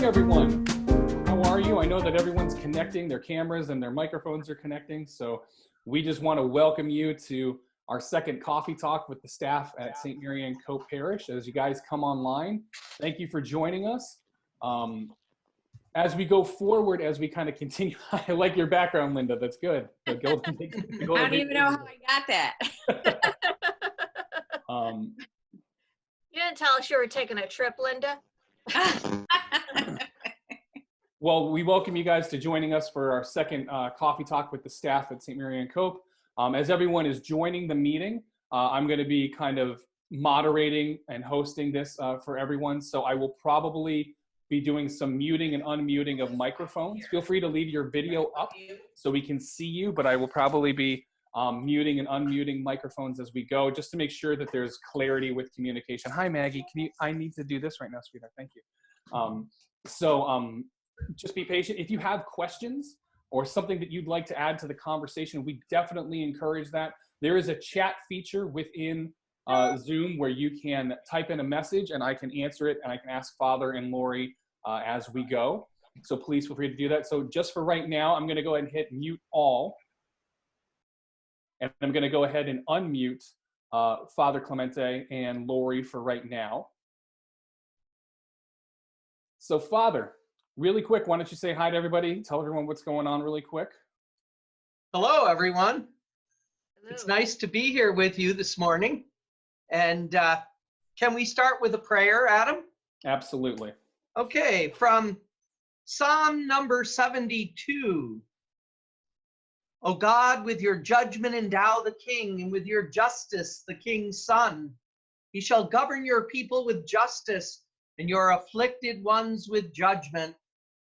morning, everyone. How are you? I know that everyone's connecting, their cameras and their microphones are connecting, so we just want to welcome you to our second coffee talk with the staff at St. Marianne Cope Parish. As you guys come online, thank you for joining us. As we go forward, as we kind of continue, I like your background, Linda. That's good. I don't even know how I got that. You didn't tell us you were taking a trip, Linda. Well, we welcome you guys to joining us for our second coffee talk with the staff at St. Marianne Cope. As everyone is joining the meeting, I'm going to be kind of moderating and hosting this for everyone. So I will probably be doing some muting and unmuting of microphones. Feel free to leave your video up so we can see you, but I will probably be muting and unmuting microphones as we go, just to make sure that there's clarity with communication. Hi, Maggie. I need to do this right now, sweetheart. Thank you. Just be patient. If you have questions or something that you'd like to add to the conversation, we definitely encourage that. There is a chat feature within Zoom where you can type in a message and I can answer it, and I can ask Father and Lori as we go. So please feel free to do that. So just for right now, I'm going to go ahead and hit mute all. And I'm going to go ahead and unmute Father Clemente and Lori for right now. So Father, really quick, why don't you say hi to everybody? Tell everyone what's going on really quick. Hello, everyone. Hello. It's nice to be here with you this morning. And can we start with a prayer, Adam? Absolutely. Okay, from Psalm number 72. O God, with your judgment endow the king, and with your justice the king's son. He shall govern your people with justice, and your afflicted ones with judgment.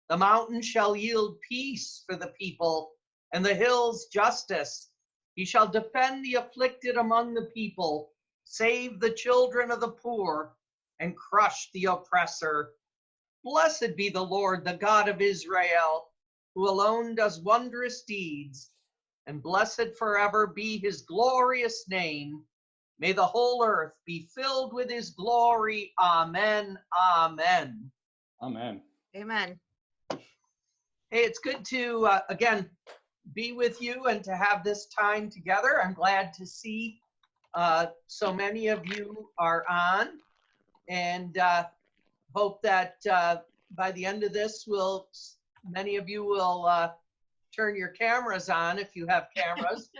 The mountains shall yield peace for the people, and the hills justice. He shall defend the afflicted among the people, save the children of the poor, and crush the oppressor. Blessed be the Lord, the God of Israel, who alone does wondrous deeds, and blessed forever be his glorious name. May the whole earth be filled with his glory. Amen. Amen. Amen. Amen. Hey, it's good to, again, be with you and to have this time together. I'm glad to see so many of you are on, and hope that by the end of this, many of you will turn your cameras on if you have cameras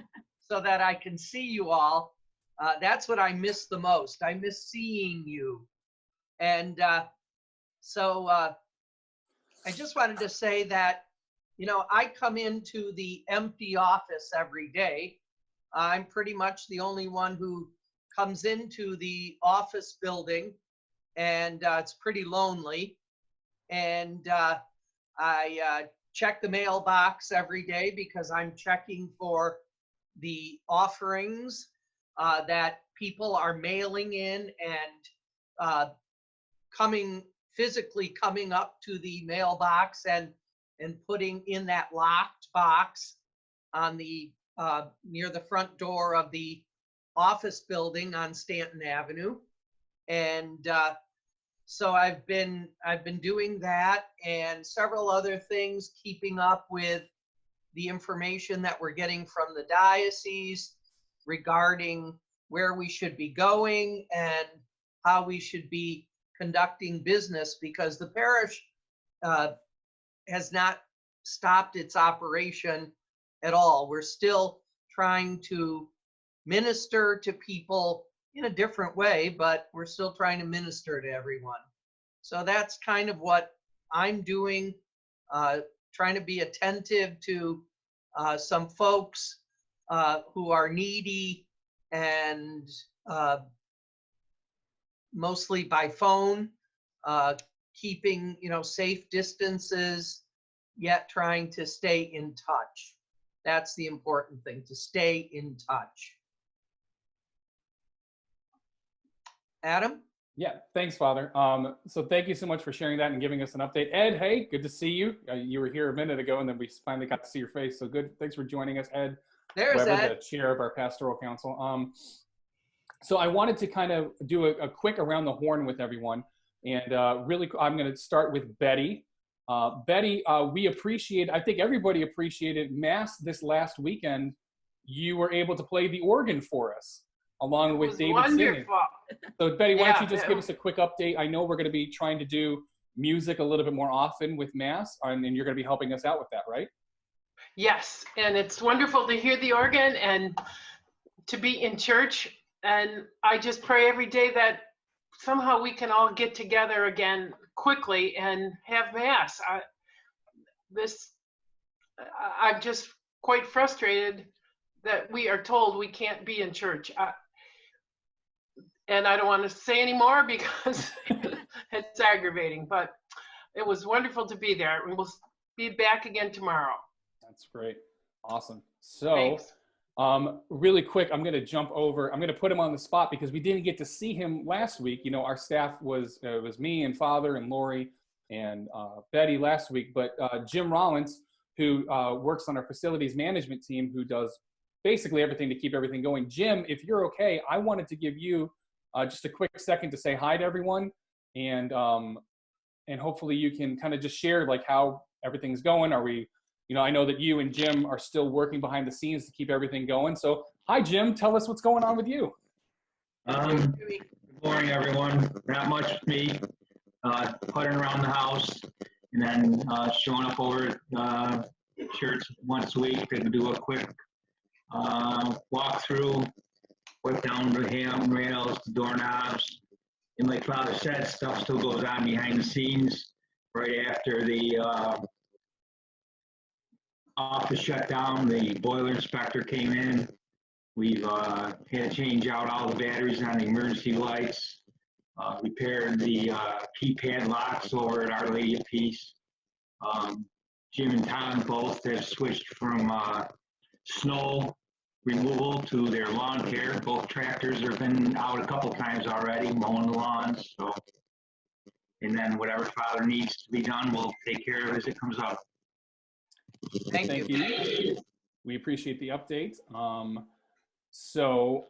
so that I can see you all. That's what I miss the most. I miss seeing you. And so I just wanted to say that, you know, I come into the empty office every day. I'm pretty much the only one who comes into the office building, and it's pretty lonely. And I check the mailbox every day because I'm checking for the offerings that people are mailing in and physically coming up to the mailbox and putting in that locked box on the near the front door of the office building on Stanton Avenue. And so I've been doing that and several other things, keeping up with the information that we're getting from the diocese regarding where we should be going and how we should be conducting business, because the parish has not stopped its operation at all. We're still trying to minister to people in a different way, but we're still trying to minister to everyone. So that's kind of what I'm doing, trying to be attentive to some folks who are needy, and mostly by phone, keeping, you know, safe distances, yet trying to stay in touch. That's the important thing, to stay in touch. Adam? Yeah, thanks, Father. So thank you so much for sharing that and giving us an update. Ed, hey, good to see you. You were here a minute ago, and then we finally got to see your face. So good. Thanks for joining us, Ed. There's Weber, Ed. the chair of our pastoral council. So I wanted to kind of do a quick around the horn with everyone. And really, I'm going to start with Betty. Betty, we appreciate, I think everybody appreciated Mass this last weekend. You were able to play the organ for us, along with David singing. So Betty, why don't you just give us a quick update? I know we're going to be trying to do music a little bit more often with Mass, and you're going to be helping us out with that, right? Yes, and it's wonderful to hear the organ and to be in church. And I just pray every day that somehow we can all get together again quickly and have Mass. I'm just quite frustrated that we are told we can't be in church. And I don't want to say any more because it's aggravating, but it was wonderful to be there. We will be back again tomorrow. That's great. Awesome. So really quick, I'm going to jump over. I'm going to put him on the spot because we didn't get to see him last week. You know, our staff was me and Father and Lori and Betty last week, but Jim Rollins, who works on our facilities management team, who does basically everything to keep everything going. Jim, if you're okay, I wanted to give you just a quick second to say hi to everyone, and hopefully you can kind of just share like how everything's going. Are we, you know, I know that you and Jim are still working behind the scenes to keep everything going. So hi, Jim, tell us what's going on with you. Good morning, everyone. Not much with me. Puttering around the house and then showing up over at church once a week to do a quick walkthrough, wipe down the handrails, the doorknobs. And like Father said, stuff still goes on behind the scenes. Right after the office shut down, the boiler inspector came in. We've had to change out all the batteries on the emergency lights, repaired the keypad locks over at Our Lady of Peace. Jim and Tom both have switched from snow removal to their lawn care. Both tractors have been out a couple times already, mowing the lawns. So, and then whatever Father needs to be done, we'll take care of as it comes up. Thank you. We appreciate the update. So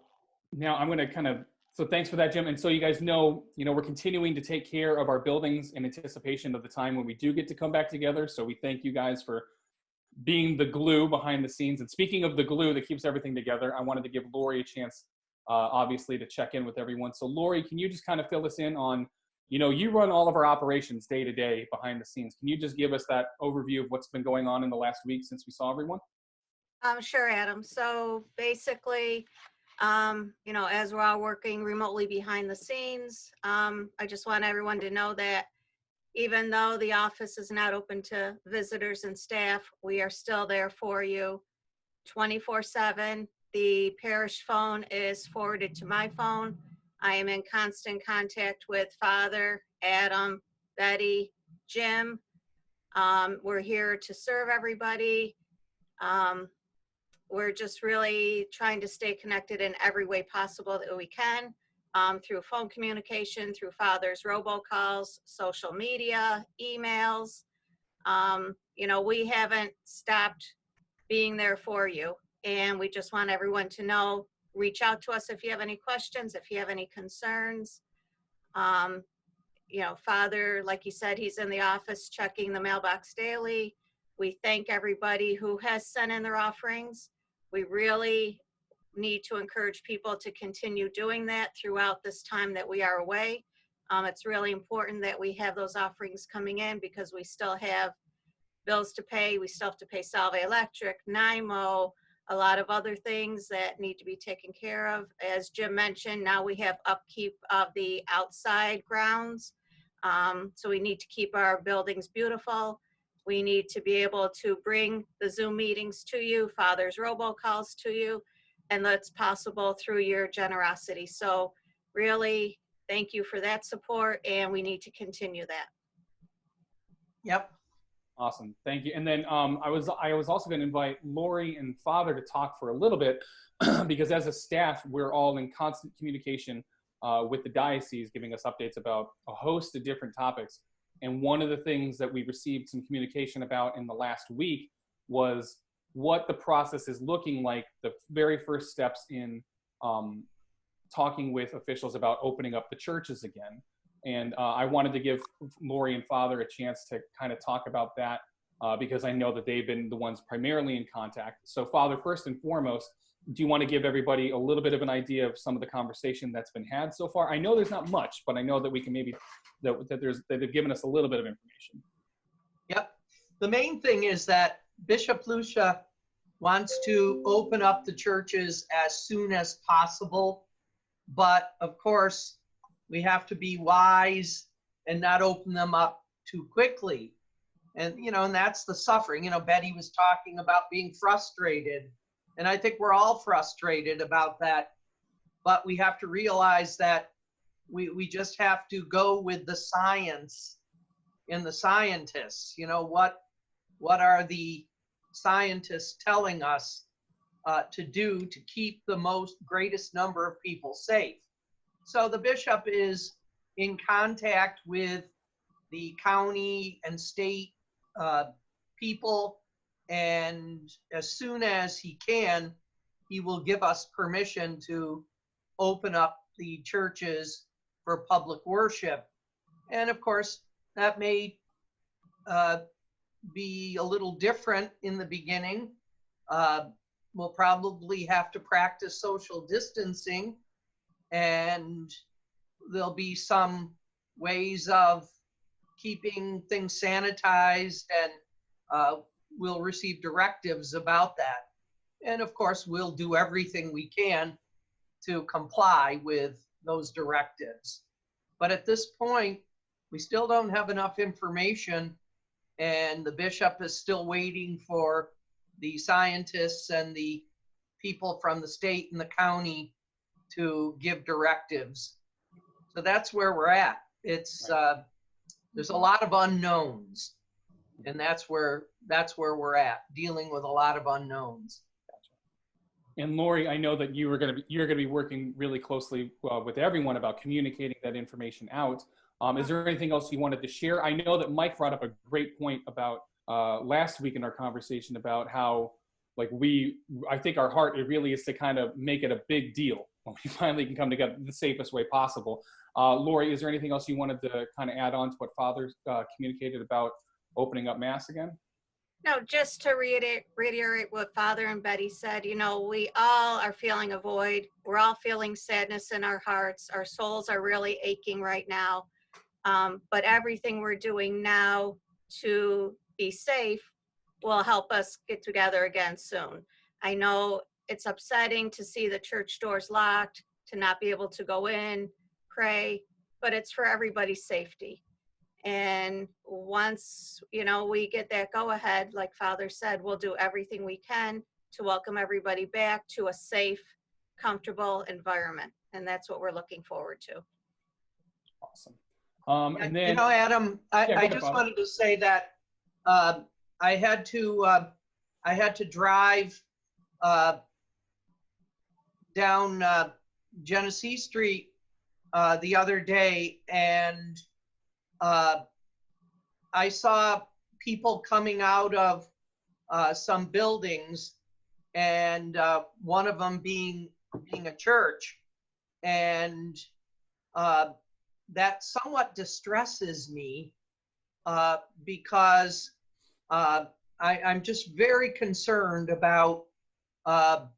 now I'm going to kind of, so thanks for that, Jim. And so you guys know, we're continuing to take care of our buildings in anticipation of the time when we do get to come back together. So we thank you guys for being the glue behind the scenes. And speaking of the glue that keeps everything together, I wanted to give Lori a chance, obviously, to check in with everyone. So Lori, can you just kind of fill us in on, you run all of our operations day to day behind the scenes. Can you just give us that overview of what's been going on in the last week since we saw everyone? Sure, Adam. So basically, as we're all working remotely behind the scenes, I just want everyone to know that even though the office is not open to visitors and staff, we are still there for you 24/7. The parish phone is forwarded to my phone. I am in constant contact with Father, Adam, Betty, Jim. We're here to serve everybody. We're just really trying to stay connected in every way possible that we can, through phone communication, through Father's robocalls, social media, emails. We haven't stopped being there for you. And we just want everyone to know, reach out to us if you have any questions, if you have any concerns. Father, like he said, he's in the office checking the mailbox daily. We thank everybody who has sent in their offerings. We really need to encourage people to continue doing that throughout this time that we are away. It's really important that we have those offerings coming in because we still have bills to pay. We still have to pay Salve Electric, NIMO, a lot of other things that need to be taken care of. As Jim mentioned, now we have upkeep of the outside grounds. So we need to keep our buildings beautiful. We need to be able to bring the Zoom meetings to you, Father's robocalls to you, and that's possible through your generosity. So really, thank you for that support, and we need to continue that. Yep. Awesome, thank you. And then I was also going to invite Lori and Father to talk for a little bit because as a staff, we're all in constant communication with the diocese, giving us updates about a host of different topics. And one of the things that we received some communication about in the last week was what the process is looking like, the very first steps in talking with officials about opening up the churches again. And I wanted to give Lori and Father a chance to kind of talk about that because I know that they've been the ones primarily in contact. So Father, first and foremost, do you want to give everybody a little bit of an idea of some of the conversation that's been had so far? I know there's not much, but I know that we can maybe, that they've given us a little bit of information. Yep. The main thing is that Bishop Lucia wants to open up the churches as soon as possible. But of course, we have to be wise and not open them up too quickly. And, and that's the suffering. Betty was talking about being frustrated. And I think we're all frustrated about that. But we have to realize that we just have to go with the science and the scientists. What are the scientists telling us to do to keep the greatest number of people safe? So the bishop is in contact with the county and state people, and as soon as he can, he will give us permission to open up the churches for public worship. And of course, that may be a little different in the beginning. We'll probably have to practice social distancing, and there'll be some ways of keeping things sanitized, and we'll receive directives about that. And of course, we'll do everything we can to comply with those directives. But at this point, we still don't have enough information, and the bishop is still waiting for the scientists and the people from the state and the county to give directives. So that's where we're at. It's there's a lot of unknowns, and that's where we're at, dealing with a lot of unknowns. And Lori, I know that you're going to be working really closely with everyone about communicating that information out. Is there anything else you wanted to share? I know that Mike brought up a great point about last week in our conversation about how, I think our heart, it really is to kind of make it a big deal when we finally can come together the safest way possible. Lori, is there anything else you wanted to kind of add on to what Father communicated about opening up Mass again? No, just to reiterate what Father and Betty said, we all are feeling a void. We're all feeling sadness in our hearts. Our souls are really aching right now. But everything we're doing now to be safe will help us get together again soon. I know it's upsetting to see the church doors locked, to not be able to go in, pray, but it's for everybody's safety. And once, we get that go ahead, like Father said, we'll do everything we can to welcome everybody back to a safe, comfortable environment. And that's what we're looking forward to. Awesome. And then, Adam, I just wanted to say that I had to drive down Genesee Street the other day, and I saw people coming out of some buildings, and one of them being a church, and that somewhat distresses me because I'm just very concerned about public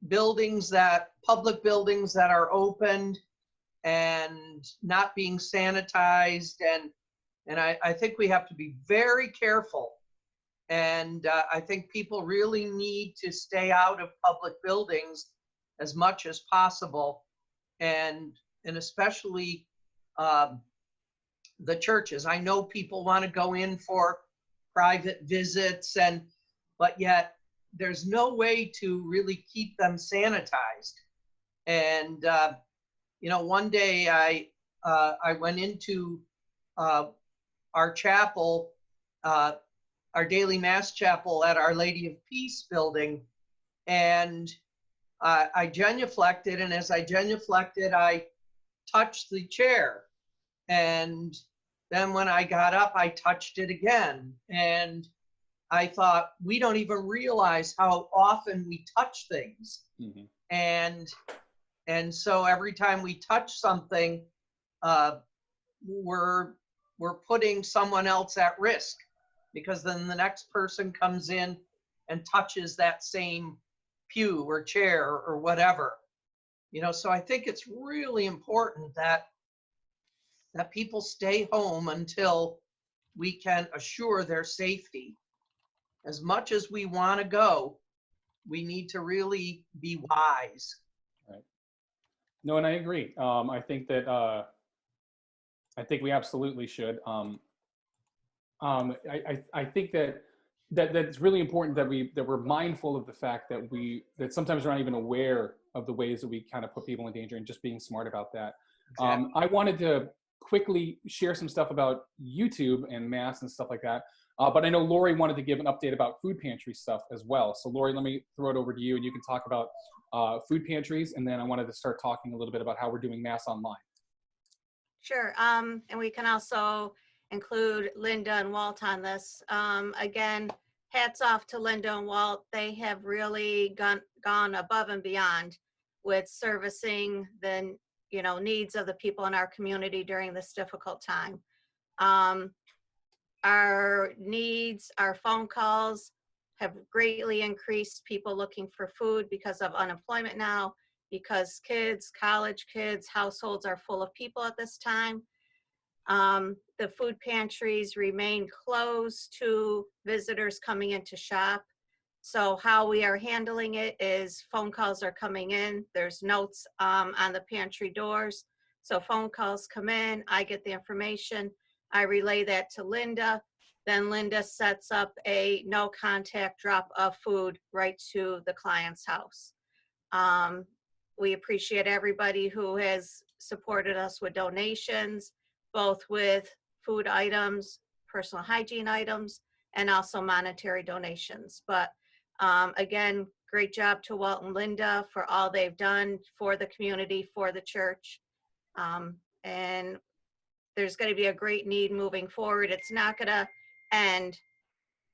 buildings that are opened and not being sanitized, and I think we have to be very careful. And I think people really need to stay out of public buildings as much as possible, and especially the churches. I know people want to go in for private visits, but yet there's no way to really keep them sanitized. And one day I went into our chapel, our daily Mass chapel at Our Lady of Peace building, and I genuflected, and as I genuflected, I touched the chair. And then when I got up, I touched it again. And I thought, we don't even realize how often we touch things. Mm-hmm. And so every time we touch something, we're putting someone else at risk, because then the next person comes in and touches that same pew or chair or whatever. So I think it's really important that people stay home until we can assure their safety. As much as we want to go, we need to really be wise. Right. No, and I agree. I think that I think we absolutely should. I think that it's really important that we're mindful of the fact that sometimes we're not even aware of the ways that we kind of put people in danger, and just being smart about that. Exactly. I wanted to quickly share some stuff about YouTube and Mass and stuff like that. But I know Lori wanted to give an update about food pantry stuff as well. So Lori, let me throw it over to you, and you can talk about food pantries, and then I wanted to start talking a little bit about how we're doing Mass online. Sure. And we can also include Linda and Walt on this. Again, hats off to Linda and Walt. They have really gone above and beyond with servicing the needs of the people in our community during this difficult time. Our needs, our phone calls have greatly increased, people looking for food because of unemployment now, because college kids, households are full of people at this time. The food pantries remain closed to visitors coming in to shop. So how we are handling it is phone calls are coming in. There's notes on the pantry doors. So phone calls come in, I get the information, I relay that to Linda. Then Linda sets up a no contact drop of food right to the client's house. We appreciate everybody who has supported us with donations, both with food items, personal hygiene items, and also monetary donations. But again, great job to Walt and Linda for all they've done for the community, for the church. And there's going to be a great need moving forward. It's not going to end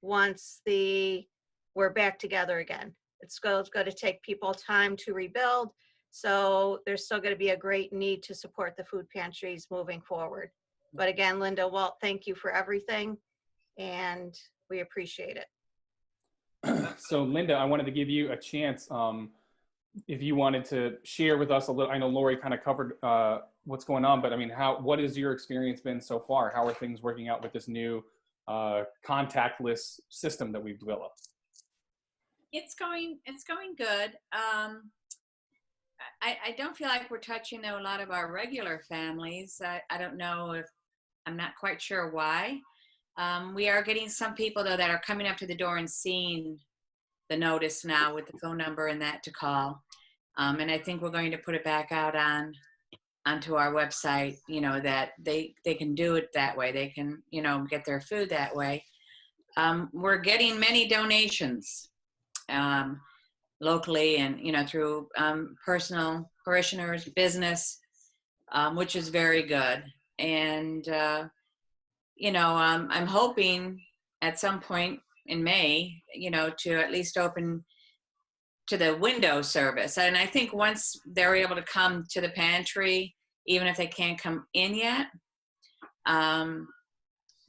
once we're back together again. It's going to take people time to rebuild. So there's still going to be a great need to support the food pantries moving forward. But again, Linda, Walt, thank you for everything, and we appreciate it. So Linda, I wanted to give you a chance, if you wanted to share with us a little. I know Lori kind of covered what's going on, but I mean, what has your experience been so far? How are things working out with this new contactless system that we've developed? It's going good. I don't feel like we're touching a lot of our regular families. I don't know I'm not quite sure why. We are getting some people though that are coming up to the door and seeing the notice now with the phone number and that to call. And I think we're going to put it back out onto our website, that they can do it that way. They can, get their food that way. We're getting many donations locally and, through personal parishioners, business, which is very good. And, I'm hoping at some point in May, to at least open to the window service. And I think once they're able to come to the pantry, even if they can't come in yet,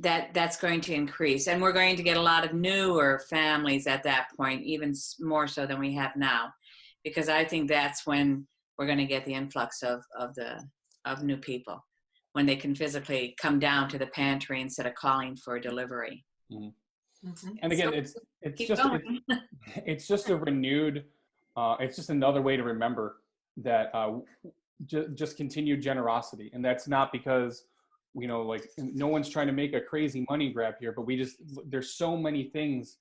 that's going to increase. And we're going to get a lot of newer families at that point, even more so than we have now, because I think that's when we're going to get the influx of new people, when they can physically come down to the pantry instead of calling for a delivery. Mm-hmm. Mm-hmm. And again, it's just a renewed, it's just another way to remember that just continued generosity. And that's not because, no one's trying to make a crazy money grab here, but there's so many things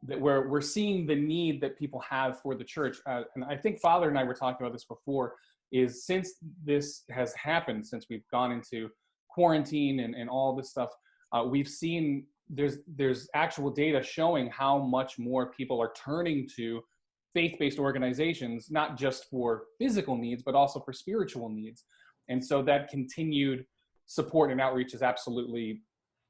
that we're seeing the need that people have for the church. And I think Father and I were talking about this before, is since this has happened, since we've gone into quarantine and all this stuff, we've seen there's actual data showing how much more people are turning to faith-based organizations, not just for physical needs, but also for spiritual needs. And so that continued support and outreach is absolutely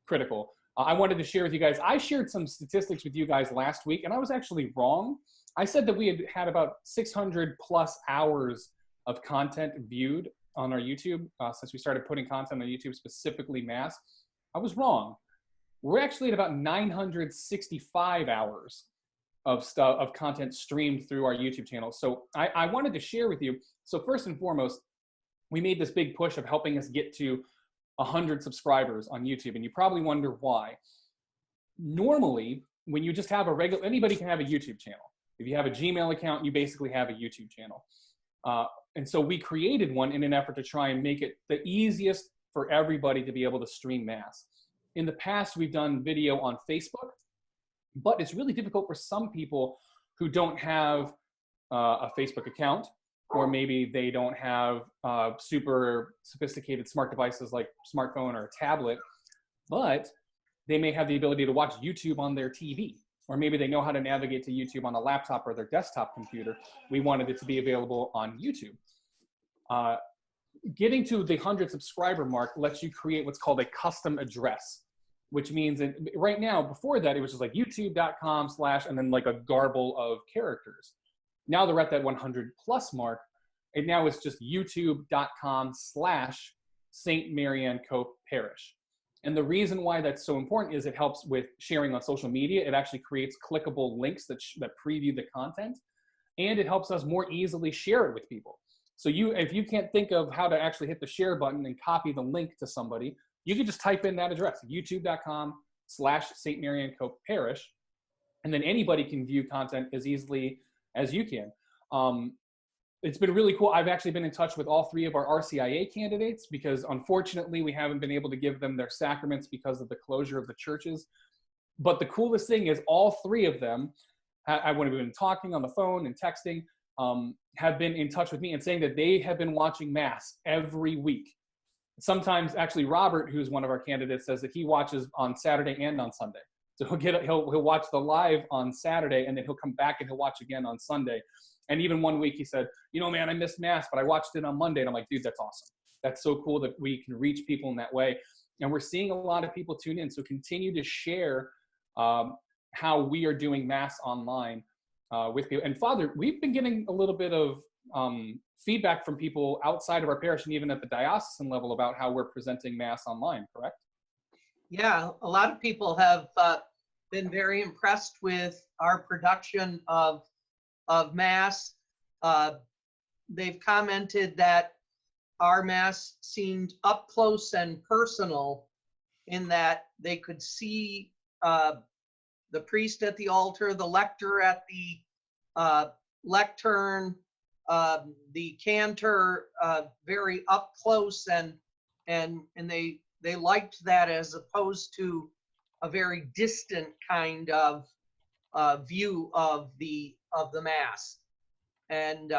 critical. I wanted to share with you guys, I shared some statistics with you guys last week, and I was actually wrong. I said that we had about 600 plus hours of content viewed on our YouTube since we started putting content on YouTube, specifically Mass. I was wrong. We're actually at about 965 hours of content streamed through our YouTube channel. So I wanted to share with you. So first and foremost, we made this big push of helping us get to 100 subscribers on YouTube. And you probably wonder why. Normally, when you just have a regular, anybody can have a YouTube channel. If you have a Gmail account, you basically have a YouTube channel. And so we created one in an effort to try and make it the easiest for everybody to be able to stream Mass. In the past, we've done video on Facebook, but it's really difficult for some people who don't have a Facebook account, or maybe they don't have super sophisticated smart devices like smartphone or a tablet, but they may have the ability to watch YouTube on their TV, or maybe they know how to navigate to YouTube on a laptop or their desktop computer. We wanted it to be available on YouTube. Getting to the 100 subscriber mark lets you create what's called a custom address, which means that right now, before that, it was just like youtube.com/ and then like a garble of characters. Now they're at that 100 plus mark, and now it's just youtube.com/St. Marianne Cope Parish. And the reason why that's so important is it helps with sharing on social media. It actually creates clickable links that preview the content, and it helps us more easily share it with people. So if you can't think of how to actually hit the share button and copy the link to somebody, you can just type in that address, youtube.com/St. Marianne Cope Parish, and then anybody can view content as easily as you can. It's been really cool. I've actually been in touch with all 3 of our RCIA candidates because unfortunately we haven't been able to give them their sacraments because of the closure of the churches. But the coolest thing is all 3 of them, I've been talking on the phone and texting, have been in touch with me and saying that they have been watching Mass every week. Sometimes actually Robert, who's one of our candidates, says that he watches on Saturday and on Sunday. So he'll watch the live on Saturday, and then he'll come back and he'll watch again on Sunday. And even one week he said, you know, man, I missed Mass, but I watched it on Monday. And I'm like, dude, that's awesome. That's so cool that we can reach people in that way. And we're seeing a lot of people tune in. So continue to share how we are doing Mass online with people. And Father, we've been getting a little bit of feedback from people outside of our parish and even at the diocesan level about how we're presenting Mass online, correct? Yeah, a lot of people have been very impressed with our production of Mass. They've commented that our Mass seemed up close and personal in that they could see the priest at the altar, the lector at the lectern, the cantor very up close, and they liked that as opposed to a very distant kind of view of the Mass, and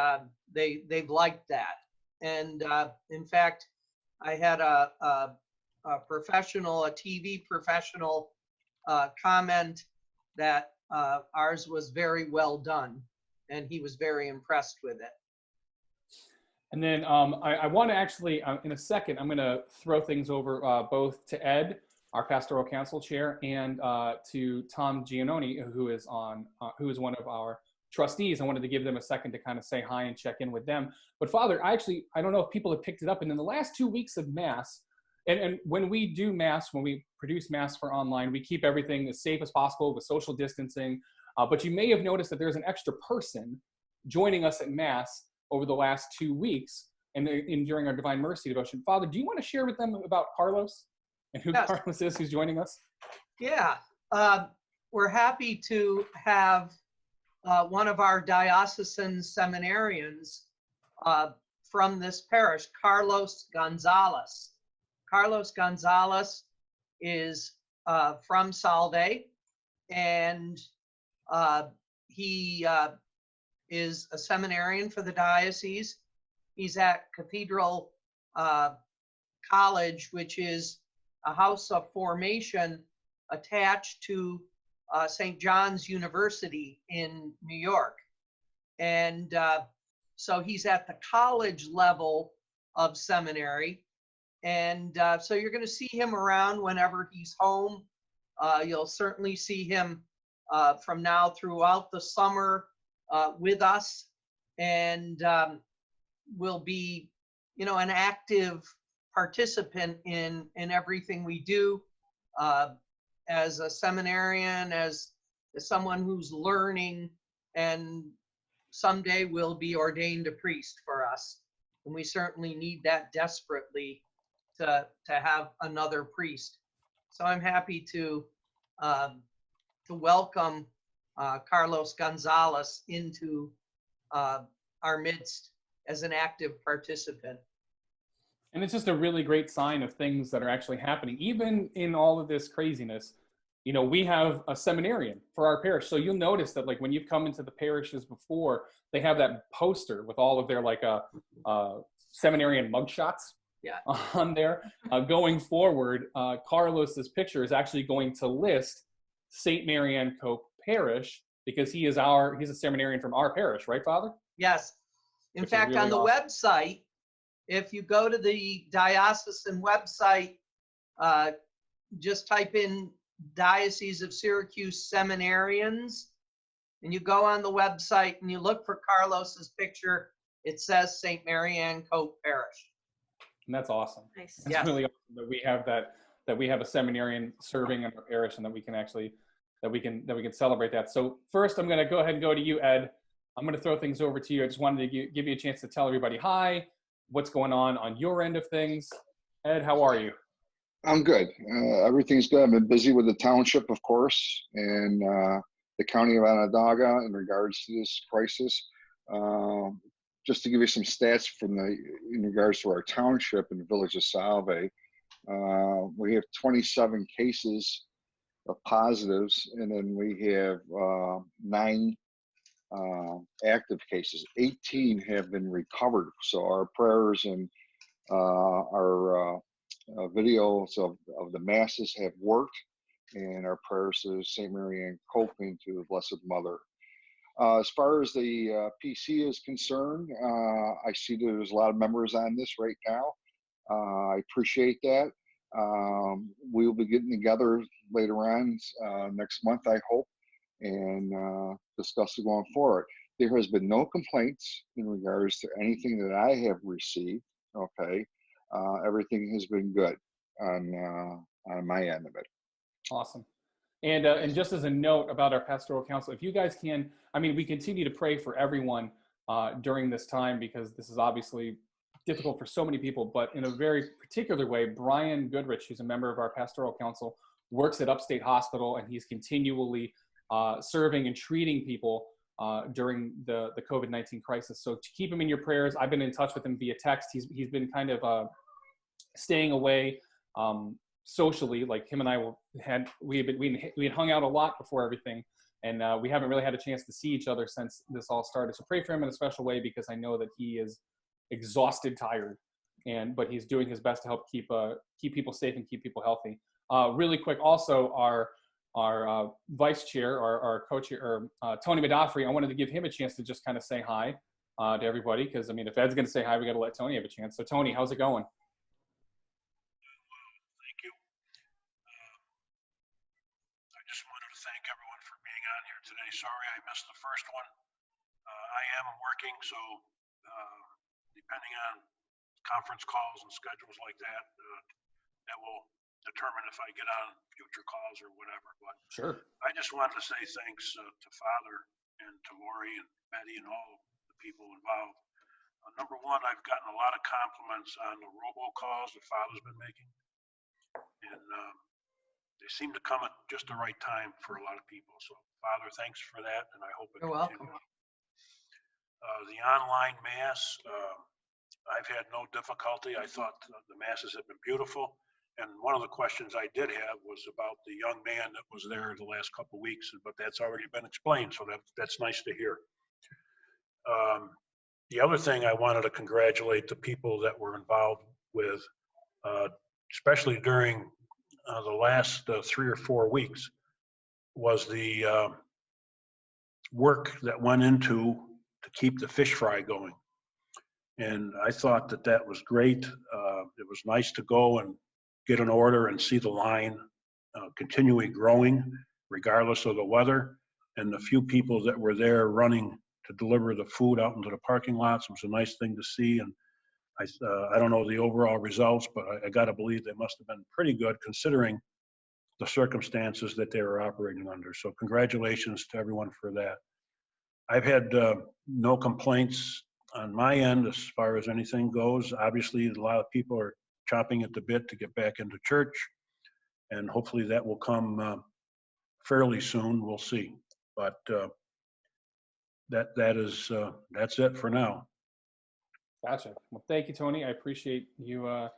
they've liked that. And in fact, I had a professional, a TV professional, comment that ours was very well done, and he was very impressed with it. And then I want to actually, in a second, I'm going to throw things over both to Ed, our pastoral council chair, and to Tom Giannoni, who is one of our trustees. I wanted to give them a second to kind of say hi and check in with them. But Father, I don't know if people have picked it up. And in the last 2 weeks of Mass, and when we do Mass, when we produce Mass for online, we keep everything as safe as possible with social distancing. But you may have noticed that there's an extra person joining us at Mass over the last 2 weeks and during our Divine Mercy devotion. Father, do you want to share with them about Carlos and who Yes. Carlos is who's joining us? Yeah, we're happy to have one of our diocesan seminarians from this parish, Carlos Gonzalez. Carlos Gonzalez is from Salve, and he is a seminarian for the diocese. He's at Cathedral College, which is a house of formation attached to St. John's University in New York. And so he's at the college level of seminary. And so you're going to see him around whenever he's home. You'll certainly see him from now throughout the summer with us. And we'll be an active participant in everything we do, as a seminarian, as someone who's learning, and someday will be ordained a priest for us. And we certainly need that desperately to have another priest. So I'm happy to welcome Carlos Gonzalez into our midst as an active participant. And it's just a really great sign of things that are actually happening. Even in all of this craziness, we have a seminarian for our parish. So you'll notice that, like, when you've come into the parishes before, they have that poster with all of their seminarian mugshots on there. Going forward, Carlos's picture is actually going to list St. Marianne Cope Parish, because he's a seminarian from our parish, right, Father? Yes. In fact, really on the website, if you go to the diocesan website, just type in Diocese of Syracuse Seminarians, and you go on the website and you look for Carlos's picture, it says St. Marianne Cope Parish. And that's awesome. Nice. It's really awesome that we have that we have a seminarian serving in our parish, and that we can actually that we can celebrate that. So first, I'm going to go ahead and go to you, Ed. I'm going to throw things over to you. I just wanted to give you a chance to tell everybody hi, what's going on your end of things. Ed, how are you? I'm good. Everything's good. I've been busy with the township, of course, and the county of Onondaga in regards to this crisis. Just to give you some stats in regards to our township in the village of Salve, we have 27 cases of positives, and then we have 9 active cases. 18 have been recovered. So our prayers and our videos of the masses have worked, and our prayers to St. Marianne Cope and to the Blessed Mother. As far as the PC is concerned, I see there's a lot of members on this right now. I appreciate that. We'll be getting together later on next month, I hope, and discuss it going forward. There has been no complaints in regards to anything that I have received. Okay, everything has been good on my end of it. Awesome. And just as a note about our pastoral council, if you guys can, we continue to pray for everyone during this time, because this is obviously difficult for so many people, but in a very particular way, Brian Goodrich, who's a member of our pastoral council, works at Upstate Hospital, and he's continually serving and treating people during the COVID-19 crisis. So to keep him in your prayers. I've been in touch with him via text. He's been kind of staying away socially. Like, him and I we had hung out a lot before everything, and we haven't really had a chance to see each other since this all started. So pray for him in a special way, because I know that he is exhausted, tired, but he's doing his best to help keep people safe and keep people healthy. Really quick, also our vice chair, our co-chair, Tony Madafri, I wanted to give him a chance to just kind of say hi to everybody, because if Ed's going to say hi, we got to let Tony have a chance. So Tony, how's it going? Thank you. I just wanted to thank everyone for being on here today. Sorry I missed the first one. I am working, so depending on conference calls and schedules like that, that will determine if I get on future calls or whatever. But sure. I just wanted to say thanks to Father and to Lori and Betty and all the people involved. Number one, I've gotten a lot of compliments on the robocalls that Father's been making, and they seem to come at just the right time for a lot of people. So Father, thanks for that, and I hope it continues. Welcome. The online mass, I've had no difficulty. I thought the masses have been beautiful. And one of the questions I did have was about the young man that was there the last couple of weeks, but that's already been explained, so that's nice to hear. The other thing I wanted to congratulate the people that were involved with, especially during the last 3 or 4 weeks, was the work that went into to keep the fish fry going. And I thought that was great. It was nice to go and get an order and see the line continually growing regardless of the weather. And the few people that were there running to deliver the food out into the parking lots, it was a nice thing to see. And I don't know the overall results, but I got to believe they must have been pretty good considering the circumstances that they were operating under. So congratulations to everyone for that. I've had no complaints on my end as far as anything goes. Obviously, a lot of people are chomping at the bit to get back into church, and hopefully that will come fairly soon. We'll see. But that's it for now. Gotcha. Well, thank you, Tony. I appreciate you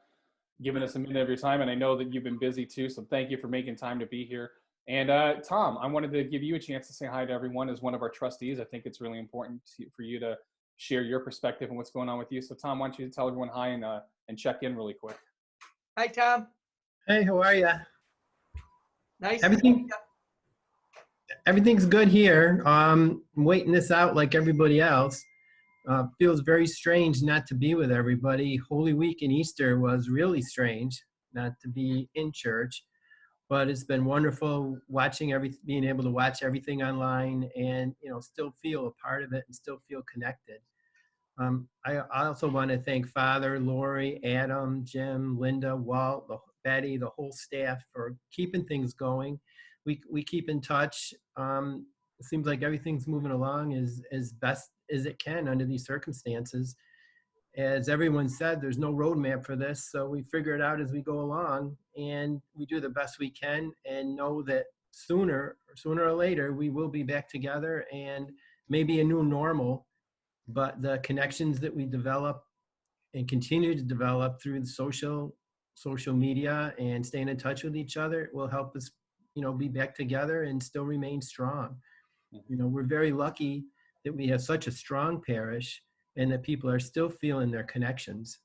giving us a minute of your time, and I know that you've been busy too, so thank you for making time to be here. And Tom, I wanted to give you a chance to say hi to everyone as one of our trustees. I think it's really important for you to share your perspective and what's going on with you. So Tom, why don't you tell everyone hi and check in really quick. Hi, Tom. Hey, how are you? Nice to see you. Everything's good here. I'm waiting this out like everybody else. Feels very strange not to be with everybody. Holy Week and Easter was really strange not to be in church, but it's been wonderful being able to watch everything online and, still feel a part of it and still feel connected. I also want to thank Father, Lori, Adam, Jim, Linda, Walt, Betty, the whole staff for keeping things going. We keep in touch. It seems like everything's moving along as best as it can under these circumstances. As everyone said, there's no roadmap for this, so we figure it out as we go along, and we do the best we can and know that sooner or later we will be back together and maybe a new normal, but the connections that we develop and continue to develop through the social media and staying in touch with each other will help us, be back together and still remain strong. We're very lucky that we have such a strong parish and that people are still feeling their connections.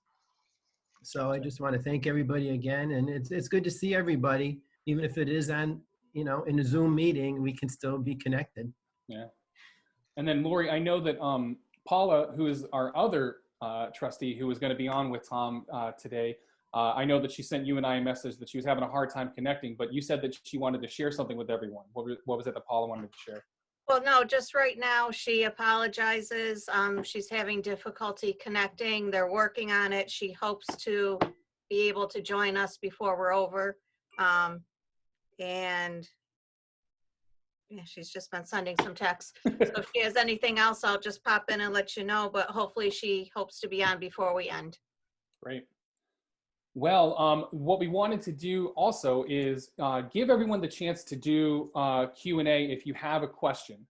So I just want to thank everybody again. And it's good to see everybody, even if it is on, in a Zoom meeting, we can still be connected. Yeah. And then Lori, I know that Paula, who is our other trustee who was going to be on with Tom today, I know that she sent you and I a message that she was having a hard time connecting, but you said that she wanted to share something with everyone. What was it that Paula wanted to share? Well, no, just right now, she apologizes. She's having difficulty connecting. They're working on it. She hopes to be able to join us before we're over. And yeah, she's just been sending some texts. So if she has anything else, I'll just pop in and let you know, but hopefully she hopes to be on before we end. Great. Well, what we wanted to do also is give everyone the chance to do Q&A if you have a question.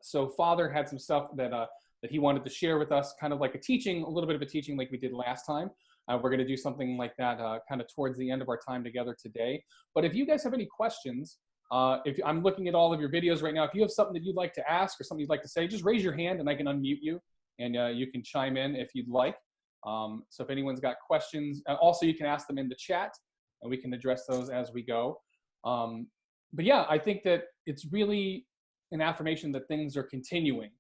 So Father had some stuff that he wanted to share with us, kind of like a little bit of a teaching like we did last time. We're going to do something like that kind of towards the end of our time together today. But if you guys have any questions, if I'm looking at all of your videos right now, if you have something that you'd like to ask or something you'd like to say, just raise your hand and I can unmute you and you can chime in if you'd like. So if anyone's got questions, also you can ask them in the chat and we can address those as we go. But yeah, I think that it's really an affirmation that things are continuing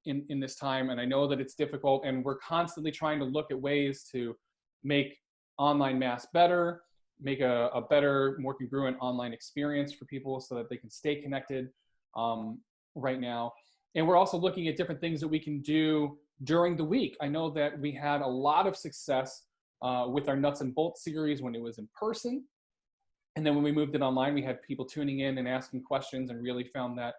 in this time. And I know that it's difficult and we're constantly trying to look at ways to make online mass better, make a better, more congruent online experience for people so that they can stay connected right now. And we're also looking at different things that we can do during the week. I know that we had a lot of success with our Nuts and Bolts series when it was in person. And then when we moved it online, we had people tuning in and asking questions and really found that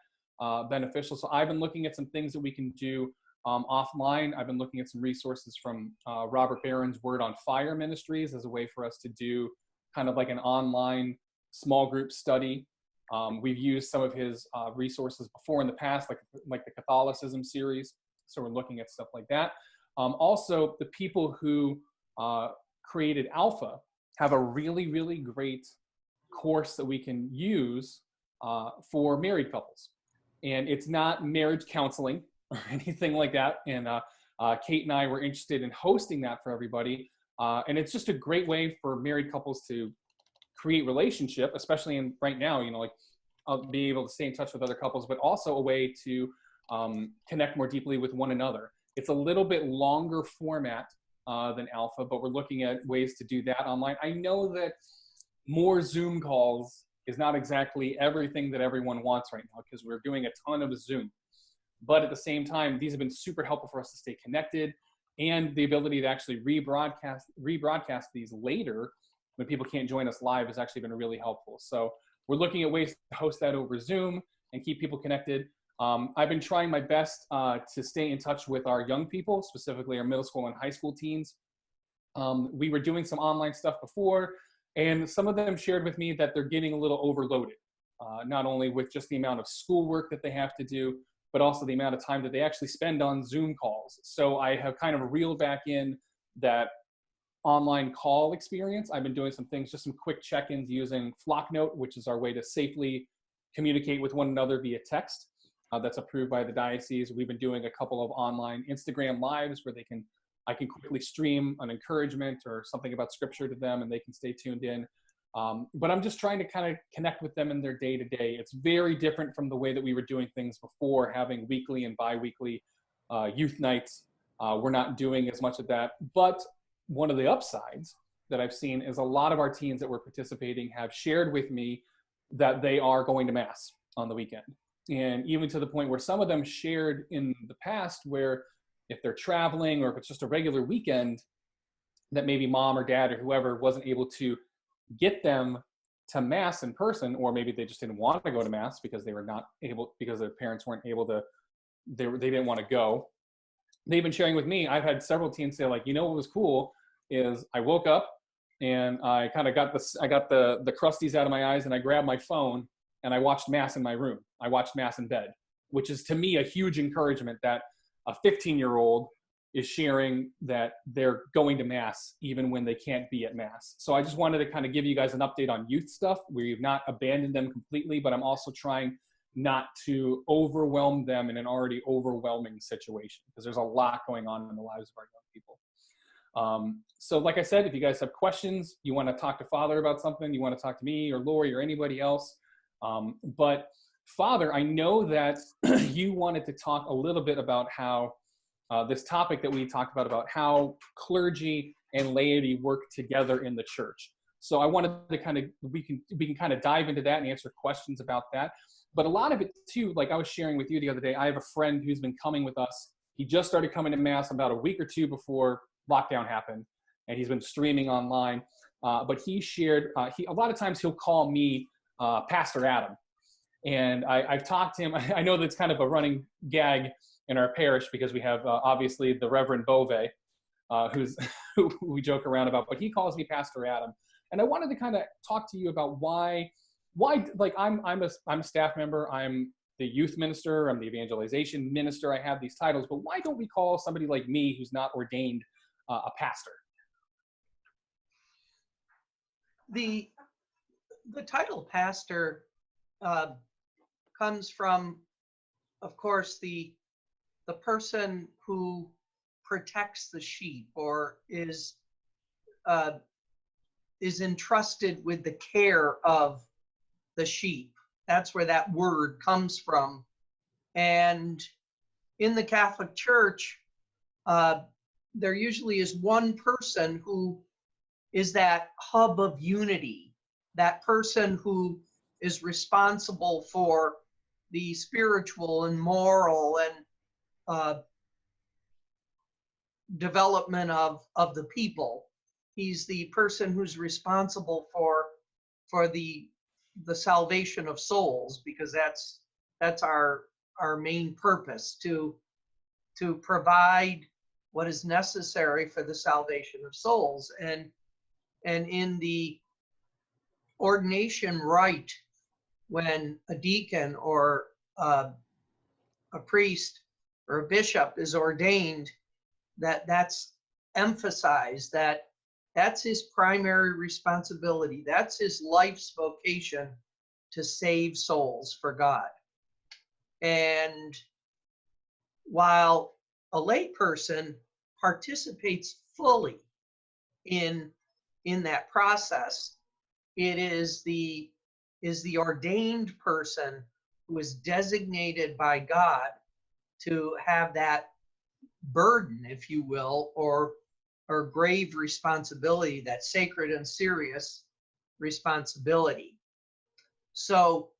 beneficial. So I've been looking at some things that we can do offline. I've been looking at some resources from Robert Barron's Word on Fire Ministries as a way for us to do kind of like an online small group study. We've used some of his resources before in the past, like the Catholicism series. So we're looking at stuff like that. Also, the people who created Alpha have a really, really great course that we can use for married couples. And it's not marriage counseling or anything like that. And Kate and I were interested in hosting that for everybody. And it's just a great way for married couples to create relationship, especially in right now, be able to stay in touch with other couples, but also a way to connect more deeply with one another. It's a little bit longer format than Alpha, but we're looking at ways to do that online. I know that more Zoom calls is not exactly everything that everyone wants right now because we're doing a ton of Zoom. But at the same time, these have been super helpful for us to stay connected. and the ability to actually rebroadcast these later when people can't join us live has actually been really helpful. So we're looking at ways to host that over Zoom and keep people connected. I've been trying my best to stay in touch with our young people, specifically our middle school and high school teens. We were doing some online stuff before, and some of them shared with me that they're getting a little overloaded, not only with just the amount of schoolwork that they have to do, but also the amount of time that they actually spend on Zoom calls. So I have kind of reeled back in that online call experience. I've been doing some things, just some quick check-ins using Flocknote, which is our way to safely communicate with one another via text. That's approved by the diocese. We've been doing a couple of online Instagram lives where I can quickly stream an encouragement or something about scripture to them and they can stay tuned in. But I'm just trying to kind of connect with them in their day-to-day. It's very different from the way that we were doing things before, having weekly and bi-weekly youth nights. We're not doing as much of that. But one of the upsides that I've seen is a lot of our teens that were participating have shared with me that they are going to Mass on the weekend. And even to the point where some of them shared in the past where if they're traveling or if it's just a regular weekend, that maybe mom or dad or whoever wasn't able to get them to Mass in person, or maybe they just didn't want to go to Mass because they were not able, because their parents weren't able to, they didn't want to go. They've been sharing with me. I've had several teens say, like, you know what was cool is I woke up and I kind of got the crusties out of my eyes and I grabbed my phone and I watched Mass in my room. I watched Mass in bed, which is to me a huge encouragement that a 15-year-old is sharing that they're going to Mass even when they can't be at Mass. So I just wanted to kind of give you guys an update on youth stuff. We've not abandoned them completely, but I'm also trying not to overwhelm them in an already overwhelming situation because there's a lot going on in the lives of our young people. So like I said, if you guys have questions, you want to talk to Father about something, you want to talk to me or Lori or anybody else. But Father, I know that you wanted to talk a little bit about how this topic that we talked about how clergy and laity work together in the church. So I wanted to kind of, we can kind of dive into that and answer questions about that. But a lot of it too, like I was sharing with you the other day, I have a friend who's been coming with us. He just started coming to Mass about a week or two before lockdown happened, and he's been streaming online. But he shared, a lot of times he'll call me Pastor Adam. And I've talked to him. I know that's kind of a running gag in our parish because we have obviously the Reverend Bove, who we joke around about, but he calls me Pastor Adam. And I wanted to kind of talk to you about why like I'm a staff member, I'm the youth minister, I'm the evangelization minister, I have these titles, but why don't we call somebody like me who's not ordained a pastor? The title pastor comes from, of course, the person who protects the sheep or is entrusted with the care of the sheep. That's where that word comes from. And in the Catholic Church, there usually is one person who is that hub of unity, that person who is responsible for the spiritual and moral and development of the people. He's the person who's responsible for the salvation of souls, because that's our main purpose, to provide what is necessary for the salvation of souls. And in the ordination rite, when a deacon or a priest or a bishop is ordained, that's emphasized, that's his primary responsibility. That's his life's vocation, to save souls for God. And while a lay person participates fully in that process, it is the ordained person who is designated by God to have that burden, if you will, or grave responsibility, that sacred and serious responsibility. So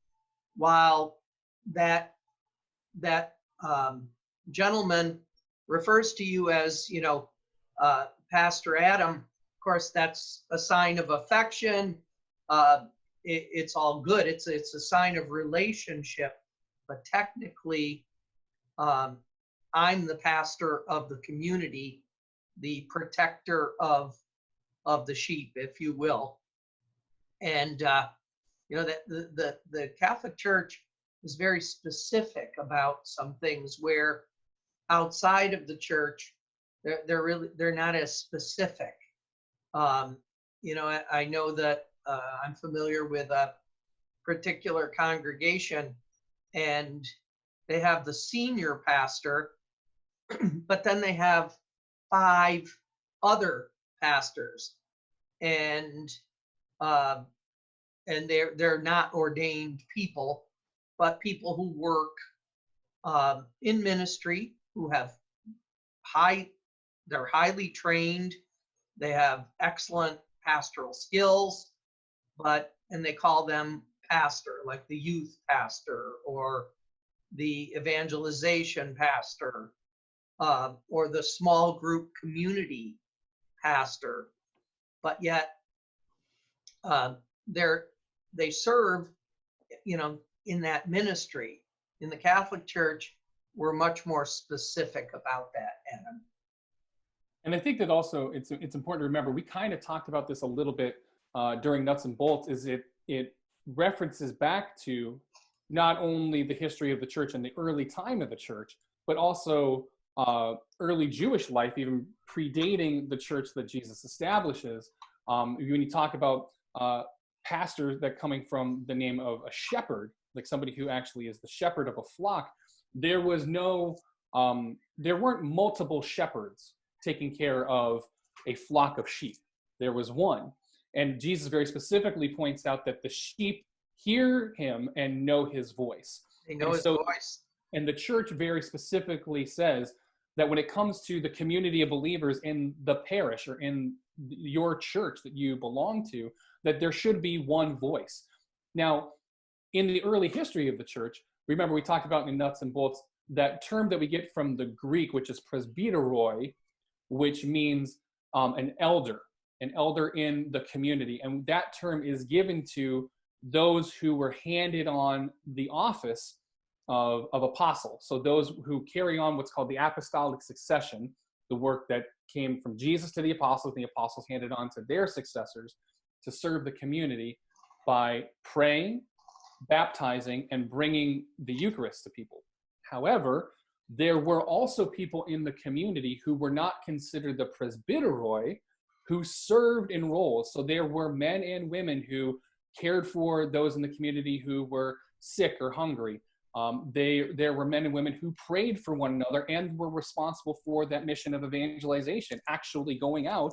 while that gentleman refers to you as, Pastor Adam, of course, that's a sign of affection. It's all good. It's a sign of relationship, but technically, I'm the pastor of the community, the protector of the sheep, if you will. And that the Catholic Church is very specific about some things where outside of the church, they're not as specific. I know that I'm familiar with a particular congregation, and they have the senior pastor, but then they have 5 other pastors, and they're not ordained people, but people who work in ministry, who have they're highly trained, they have excellent pastoral skills, and they call them pastor, like the youth pastor or the evangelization pastor, or the small group community pastor, but yet they serve, in that ministry. In the Catholic Church, we're much more specific about that, Adam. And I think that also it's important to remember, we kind of talked about this a little bit during Nuts and Bolts, is it references back to not only the history of the church and the early time of the church, but also early Jewish life, even predating the church that Jesus establishes. When you talk about pastors that coming from the name of a shepherd, like somebody who actually is the shepherd of a flock, there weren't multiple shepherds taking care of a flock of sheep. There was one. And Jesus very specifically points out that the sheep hear him and know his voice. They know his voice. And the church very specifically says that when it comes to the community of believers in the parish or in your church that you belong to, that there should be one voice. Now, in the early history of the church, remember we talked about in Nuts and Bolts, that term that we get from the Greek, which is presbyteroi, which means an elder in the community. And that term is given to those who were handed on the office of apostle. So those who carry on what's called the apostolic succession, the work that came from Jesus to the apostles, and the apostles handed on to their successors to serve the community by praying, baptizing, and bringing the Eucharist to people. However, there were also people in the community who were not considered the presbyteroi, who served in roles. So there were men and women who cared for those in the community who were sick or hungry. There were men and women who prayed for one another and were responsible for that mission of evangelization, actually going out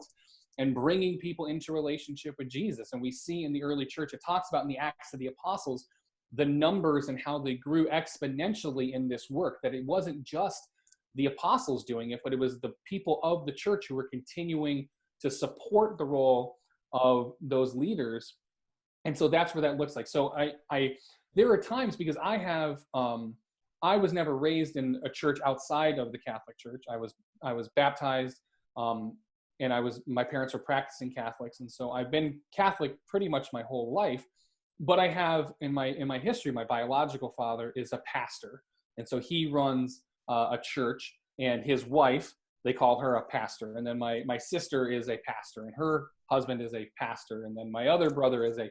and bringing people into relationship with Jesus. And we see in the early church, it talks about in the Acts of the Apostles, the numbers and how they grew exponentially in this work, that it wasn't just the apostles doing it, but it was the people of the church who were continuing to support the role of those leaders. And so that's where that looks like. So there are times, because I was never raised in a church outside of the Catholic Church. I was baptized, and my parents were practicing Catholics. And so I've been Catholic pretty much my whole life. But I have in my history, my biological father is a pastor. And so he runs a church, and his wife, they call her a pastor. And then my sister is a pastor, and her husband is a pastor. And then my other brother is a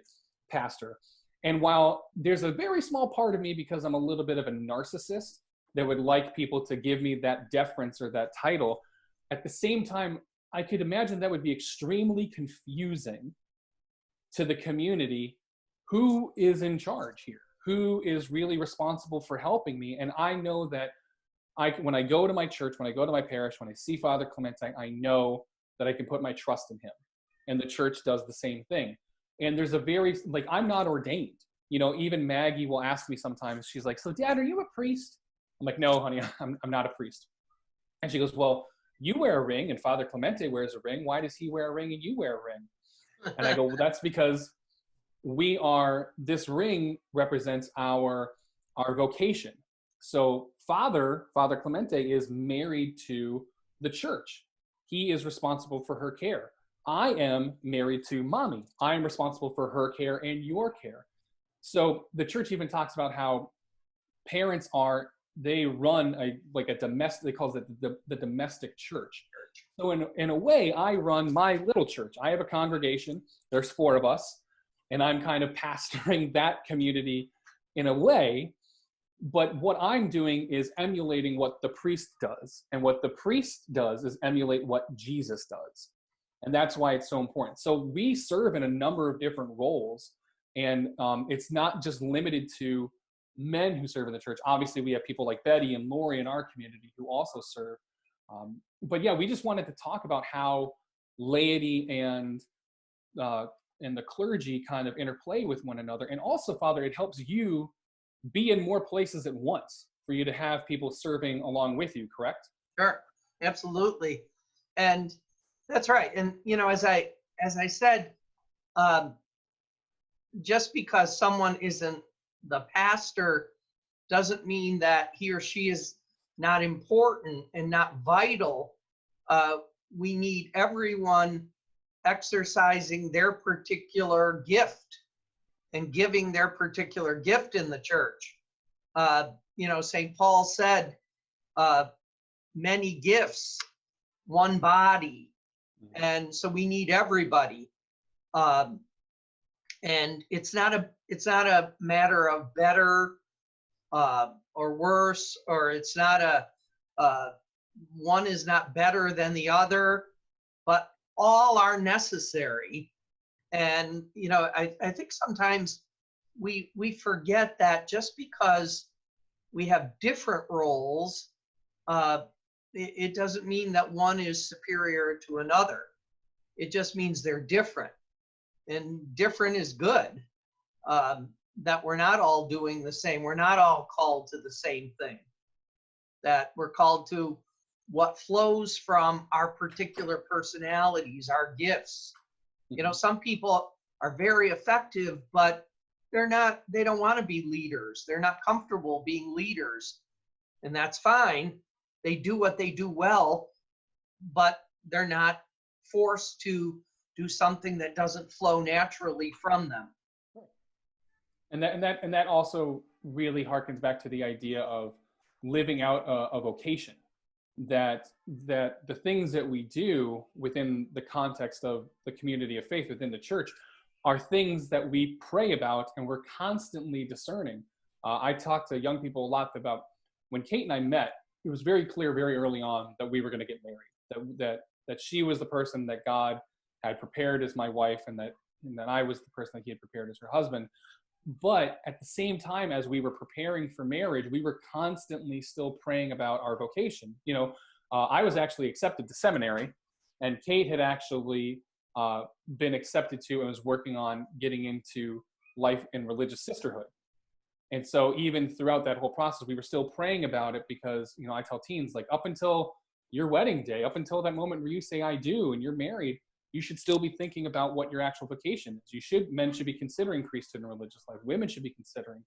pastor. And while there's a very small part of me, because I'm a little bit of a narcissist, that would like people to give me that deference or that title, at the same time, I could imagine that would be extremely confusing to the community. Who is in charge here? Who is really responsible for helping me? And I know that when I go to my church, when I go to my parish, when I see Father Clemente, I know that I can put my trust in him. And the church does the same thing. And there's I'm not ordained. Even Maggie will ask me sometimes, she's like, "So Dad, are you a priest?" I'm like, "No, honey, I'm not a priest." And she goes, "Well, you wear a ring and Father Clemente wears a ring. Why does he wear a ring and you wear a ring?" And I go, "Well, that's because this ring represents our vocation. So Father Clemente is married to the church. He is responsible for her care. I am married to Mommy. I am responsible for her care and your care. So the church even talks about how parents they run a domestic, they call it the domestic church. So in a way, I run my little church. I have a congregation. There's 4 of us, and I'm kind of pastoring that community in a way. But what I'm doing is emulating what the priest does. And what the priest does is emulate what Jesus does. And that's why it's so important. So we serve in a number of different roles. And it's not just limited to men who serve in the church. Obviously, we have people like Betty and Lori in our community who also serve. But yeah, we just wanted to talk about how laity and the clergy kind of interplay with one another. And also, Father, it helps you be in more places at once for you to have people serving along with you, correct? Sure, absolutely. And that's right. And, as I said, just because someone isn't the pastor doesn't mean that he or she is not important and not vital. We need everyone exercising their particular gift and giving their particular gift in the church. St. Paul said, many gifts, one body. And so we need everybody. And it's not a matter of better or worse, or it's not one is not better than the other, but all are necessary. And, I think sometimes we forget that just because we have different roles, it doesn't mean that one is superior to another. It just means they're different. And different is good, that we're not all doing the same. We're not all called to the same thing, that we're called to what flows from our particular personalities, our gifts. Some people are very effective, but they don't want to be leaders. They're not comfortable being leaders, and that's fine. They do what they do well, but they're not forced to do something that doesn't flow naturally from them. And that also really harkens back to the idea of living out a vocation. That the things that we do within the context of the community of faith within the church are things that we pray about, and we're constantly discerning. I talk to young people a lot about when Kate and I met. It was very clear very early on that we were going to get married. That she was the person that God had prepared as my wife, and that I was the person that He had prepared as her husband. But at the same time, as we were preparing for marriage, we were constantly still praying about our vocation. I was actually accepted to seminary, and Kate had actually been accepted to and was working on getting into life in religious sisterhood. And so even throughout that whole process, we were still praying about it because, I tell teens, like, up until your wedding day, up until that moment where you say I do and you're married, you should still be thinking about what your actual vocation is. Men should be considering priesthood and religious life. Women should be considering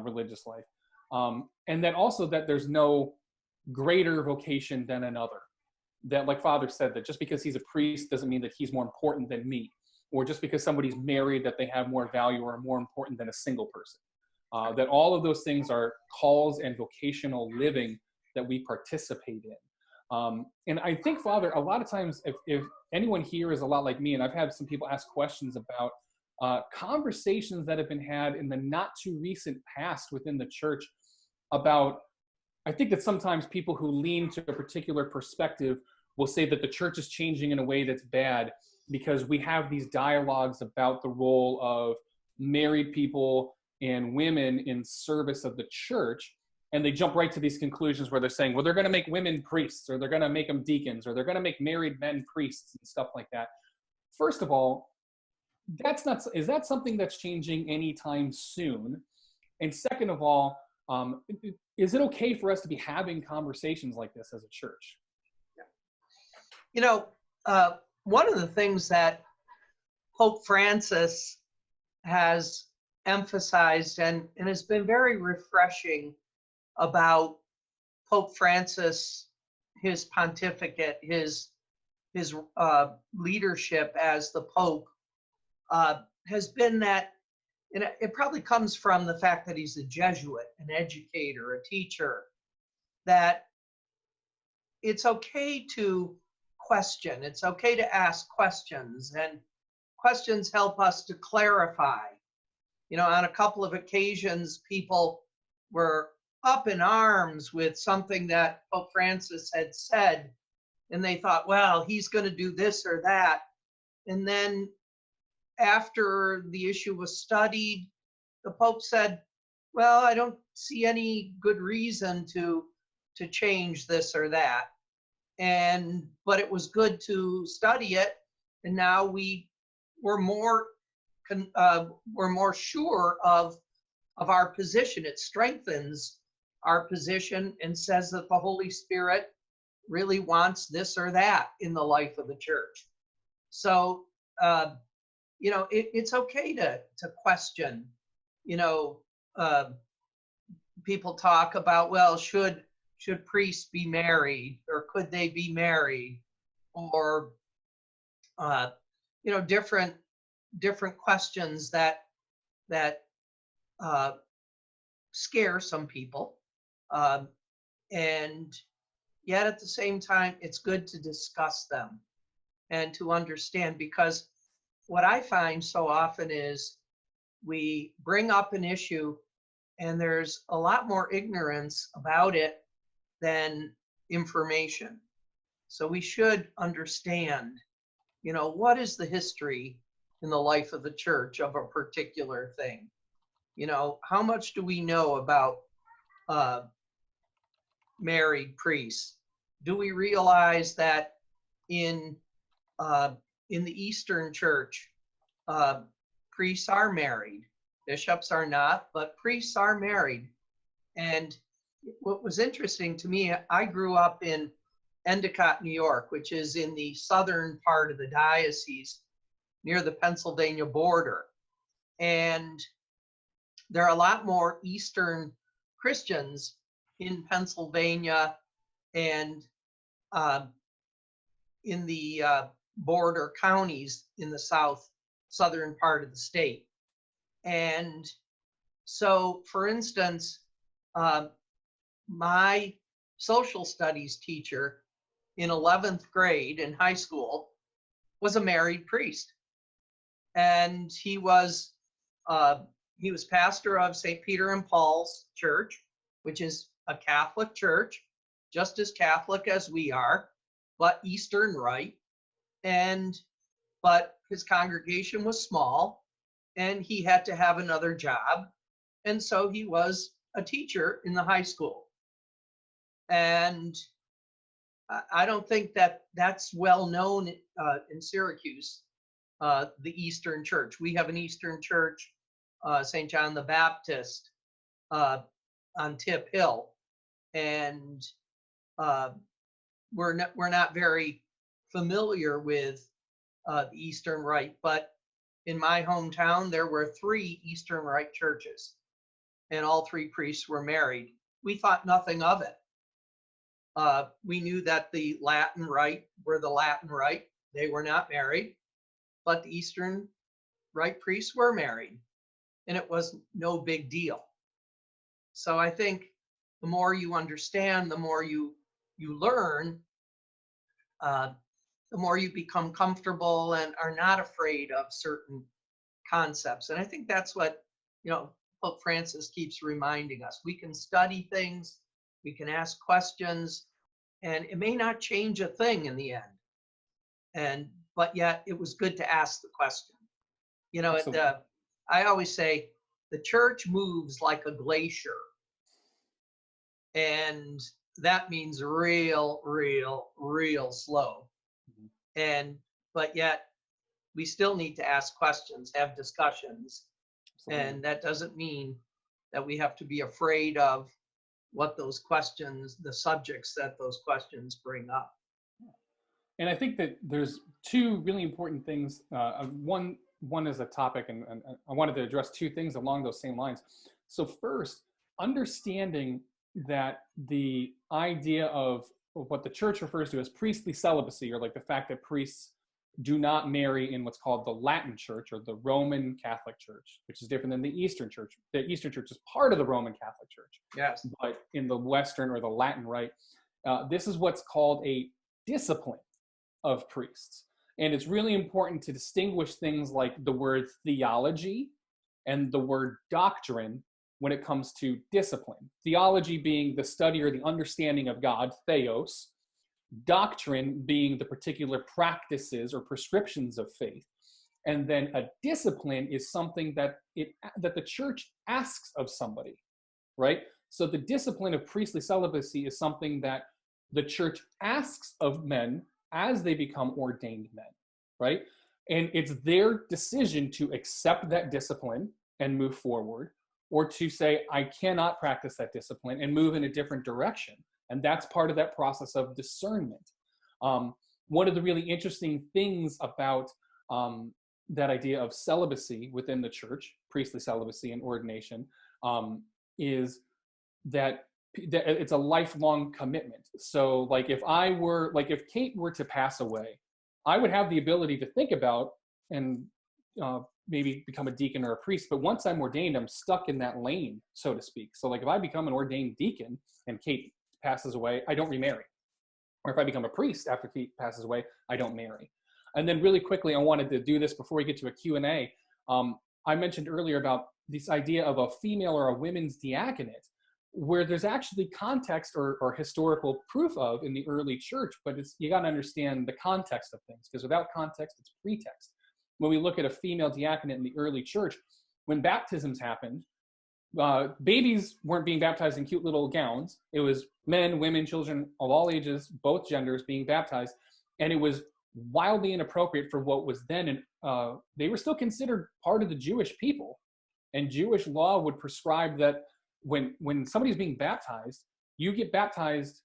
religious life. And then also that there's no greater vocation than another. That, like Father said, that just because he's a priest doesn't mean that he's more important than me. Or just because somebody's married that they have more value or are more important than a single person. That all of those things are calls and vocational living that we participate in. And I think, Father, a lot of times if anyone here is a lot like me, and I've had some people ask questions about conversations that have been had in the not too recent past within the church about, I think that sometimes people who lean to a particular perspective will say that the church is changing in a way that's bad because we have these dialogues about the role of married people and women in service of the church. And they jump right to these conclusions where they're saying, well, they're going to make women priests, or they're going to make them deacons, or they're going to make married men priests and stuff like that. First of all, is that something that's changing anytime soon? And second of all, is it okay for us to be having conversations like this as a church? One of the things that Pope Francis has emphasized and has been very refreshing about Pope Francis, his pontificate, his leadership as the Pope, has been that, and it probably comes from the fact that he's a Jesuit, an educator, a teacher, that it's okay to question. It's okay to ask questions, and questions help us to clarify. You know, on a couple of occasions, people were up in arms with something that Pope Francis had said, and they thought, well, he's going to do this or that. And then after the issue was studied, the Pope said, well, I don't see any good reason to change this or that. But it was good to study it, and now we're more sure of our position. It strengthens our position and says that the Holy Spirit really wants this or that in the life of the church. So, you know, it's okay to question. You know, people talk about, well, should priests be married, or could they be married, or you know, different questions that scare some people, and yet at the same time, it's good to discuss them and to understand, because what I find so often is we bring up an issue and there's a lot more ignorance about it than information. So we should understand, you know, what is the history in the life of the church of a particular thing? You know, how much do we know about married priests? Do we realize that in the Eastern Church, priests are married? Bishops are not, but priests are married. And what was interesting to me, I grew up in Endicott, New York, which is in the southern part of the diocese near the Pennsylvania border. And there are a lot more Eastern Christians in Pennsylvania and in the border counties in the southern part of the state. And so, for instance, my social studies teacher in 11th grade in high school was a married priest. And he was pastor of St. Peter and Paul's Church, which is a Catholic church, just as Catholic as we are, but Eastern Rite. But his congregation was small, and he had to have another job. And so he was a teacher in the high school. And I don't think that that's well known in Syracuse, the Eastern Church. We have an Eastern Church, St. John the Baptist, on Tip Hill, and we're not very familiar with the Eastern Rite. But in my hometown, there were 3 Eastern Rite churches, and all 3 priests were married. We thought nothing of it. We knew that the Latin Rite were the Latin Rite. They were not married, but the Eastern Rite priests were married, and it was no big deal. So I think the more you understand, the more you learn, the more you become comfortable and are not afraid of certain concepts. And I think that's what, you know, Pope Francis keeps reminding us. We can study things, we can ask questions, and it may not change a thing in the end. But yet it was good to ask the question. You know, I always say the church moves like a glacier. And that means real slow. But yet we still need to ask questions, have discussions. Absolutely. And that doesn't mean that we have to be afraid of what those questions, the subjects that those questions bring up. And I think that there's 2 really important things. One is a topic, and I wanted to address 2 things along those same lines. So first, understanding that the idea of what the church refers to as priestly celibacy, or like the fact that priests do not marry in what's called the Latin Church or the Roman Catholic Church, which is different than the Eastern Church. The Eastern Church is part of the Roman Catholic Church. Yes. But in the Western or the Latin Rite, this is what's called a discipline of priests. And it's really important to distinguish things like the word theology and the word doctrine when it comes to discipline. Theology being the study or the understanding of God, theos. Doctrine being the particular practices or prescriptions of faith. And then a discipline is something that the church asks of somebody, right? So the discipline of priestly celibacy is something that the church asks of men as they become ordained men, right? And it's their decision to accept that discipline and move forward, or to say, I cannot practice that discipline and move in a different direction. And that's part of that process of discernment. One of the really interesting things about that idea of celibacy within the church, priestly celibacy and ordination, is that it's a lifelong commitment. So like if Kate were to pass away, I would have the ability to think about and maybe become a deacon or a priest. But once I'm ordained, I'm stuck in that lane, so to speak. So like if I become an ordained deacon and Kate passes away, I don't remarry. Or if I become a priest after Kate passes away, I don't marry. And then really quickly, I wanted to do this before we get to a Q&A. I mentioned earlier about this idea of a female or a women's diaconate, where there's actually context or historical proof of in the early church, but you got to understand the context of things, because without context, it's pretext. When we look at a female diaconate in the early church, when baptisms happened, babies weren't being baptized in cute little gowns. It was men, women, children of all ages, both genders being baptized. And it was wildly inappropriate for what was then, and they were still considered part of the Jewish people. And Jewish law would prescribe that when somebody's being baptized, you get baptized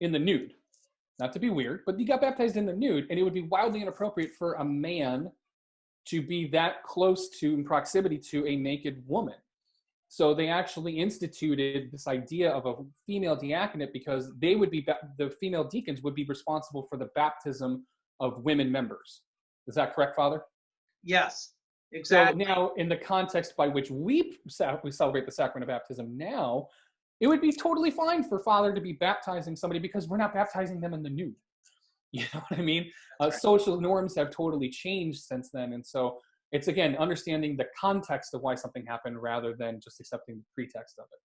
in the nude. Not to be weird, but you got baptized in the nude, and it would be wildly inappropriate for a man to be that close to, in proximity to, a naked woman. So they actually instituted this idea of a female diaconate because they would be, the female deacons would be responsible for the baptism of women members. Is that correct, Father? Yes, exactly. So now, in the context by which we celebrate the sacrament of baptism now, it would be totally fine for Father to be baptizing somebody because we're not baptizing them in the nude. You know what I mean? Right. Social norms have totally changed since then. And so it's, again, understanding the context of why something happened rather than just accepting the pretext of it.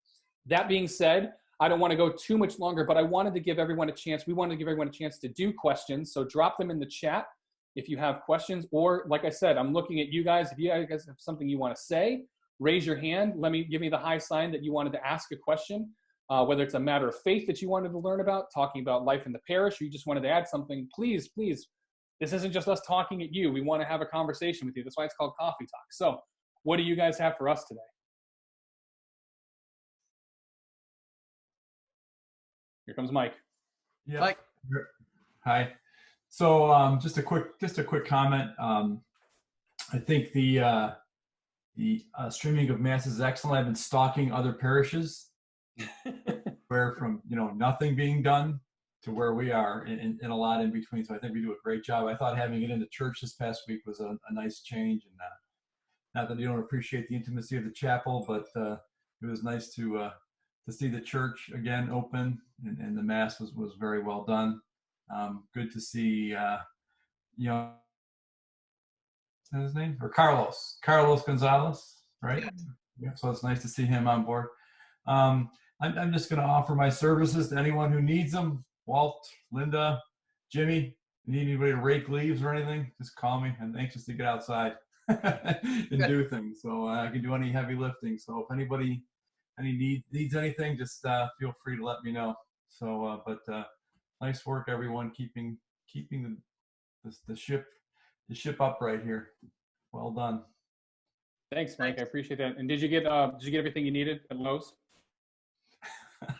That being said, I don't want to go too much longer, but I wanted to give everyone a chance. We wanted to give everyone a chance to do questions. So drop them in the chat if you have questions. Or, like I said, I'm looking at you guys. If you guys have something you want to say, raise your hand. Give me the high sign that you wanted to ask a question. Whether it's a matter of faith that you wanted to learn about, talking about life in the parish, or you just wanted to add something, please, please. This isn't just us talking at you. We want to have a conversation with you. That's why it's called Coffee Talk. So what do you guys have for us today? Here comes Mike. Yeah. Mike. Hi. So just a quick comment. I think the streaming of mass is excellent. I've been stalking other parishes where from nothing being done to where we are, in a lot in between. So I think we do a great job. I thought having it in the church this past week was a nice change, and not that you don't appreciate the intimacy of the chapel, but it was nice to see the church again open, and the mass was very well done. Good to see what's his name? Or Carlos Gonzalez, right? Yeah. So it's nice to see him on board. I'm just going to offer my services to anyone who needs them. Walt, Linda, Jimmy, need anybody to rake leaves or anything, just call me. I'm anxious to get outside and do things. So I can do any heavy lifting. So if anybody needs anything, just feel free to let me know. So, but nice work, everyone, keeping the ship upright here. Well done. Thanks, Mike. I appreciate that. And did you get everything you needed at Lowe's?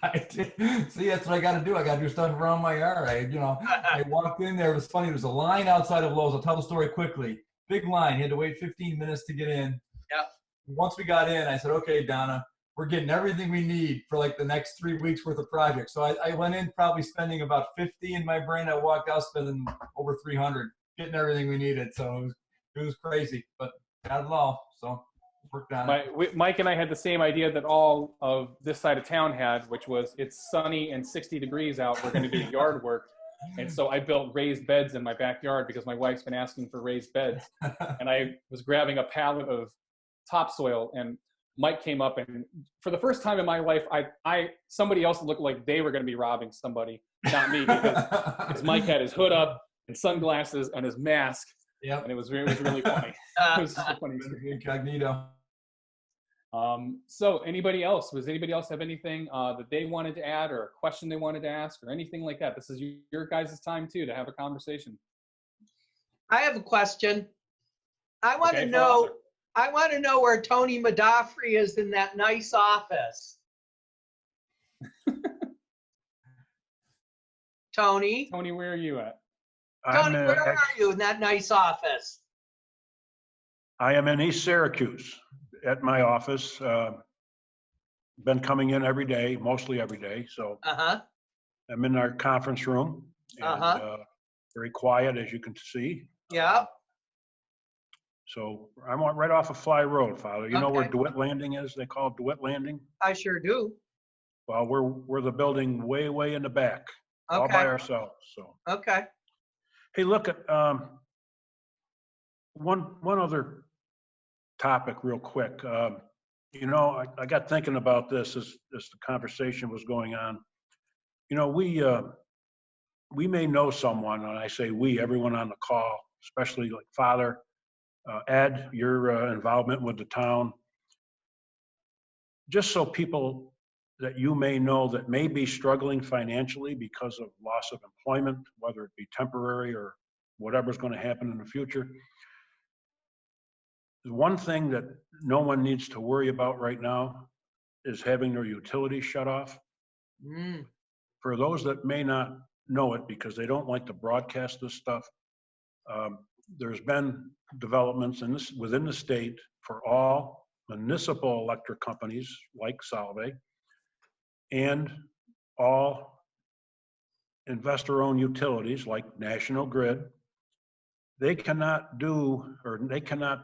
I did. See, that's what I got to do. I got to do stuff around my yard. I walked in there. It was funny. There was a line outside of Lowe's. I'll tell the story quickly. Big line. You had to wait 15 minutes to get in. Yeah. Once we got in, I said, "Okay, Donna, we're getting everything we need for like the next 3 weeks worth of projects. So I went in probably spending about 50 in my brain. I walked out spending over 300, getting everything we needed. So it was crazy, but got it all. So worked on it. Mike and I had the same idea that all of this side of town had, which was it's sunny and 60 degrees out. We're going to do yard work. And so I built raised beds in my backyard because my wife's been asking for raised beds. And I was grabbing a pallet of topsoil, and Mike came up, and for the first time in my life, somebody else looked like they were going to be robbing somebody, not me, because Mike had his hood up and sunglasses and his mask. Yep. And it was really funny. It was just a funny story. Incognito. So anybody else? Does anybody else have anything that they wanted to add, or a question they wanted to ask, or anything like that? This is your guys' time too to have a conversation. I have a question. I want to know where Tony Madafri is in that nice office. Tony, where are you at? Tony, where are you in that nice office? I am in East Syracuse at my office. Been coming in every day, mostly every day. So I'm in our conference room. And, very quiet, as you can see. Yeah. So I'm right off of Fly Road, Father. You know where DeWitt Landing is? They call it DeWitt Landing. I sure do. Well, we're the building way in the back, all by ourselves. So. Okay. Hey, look at one other topic real quick. You know, I got thinking about this as the conversation was going on. You know, we may know someone, and I say we, everyone on the call, especially like Father, Ed, your involvement with the town. Just so people that you may know that may be struggling financially because of loss of employment, whether it be temporary or whatever's going to happen in the future. The one thing that no one needs to worry about right now is having their utilities shut off. For those that may not know it because they don't like to broadcast this stuff, there's been developments within the state for all municipal electric companies like Salve and all investor-owned utilities like National Grid. They cannot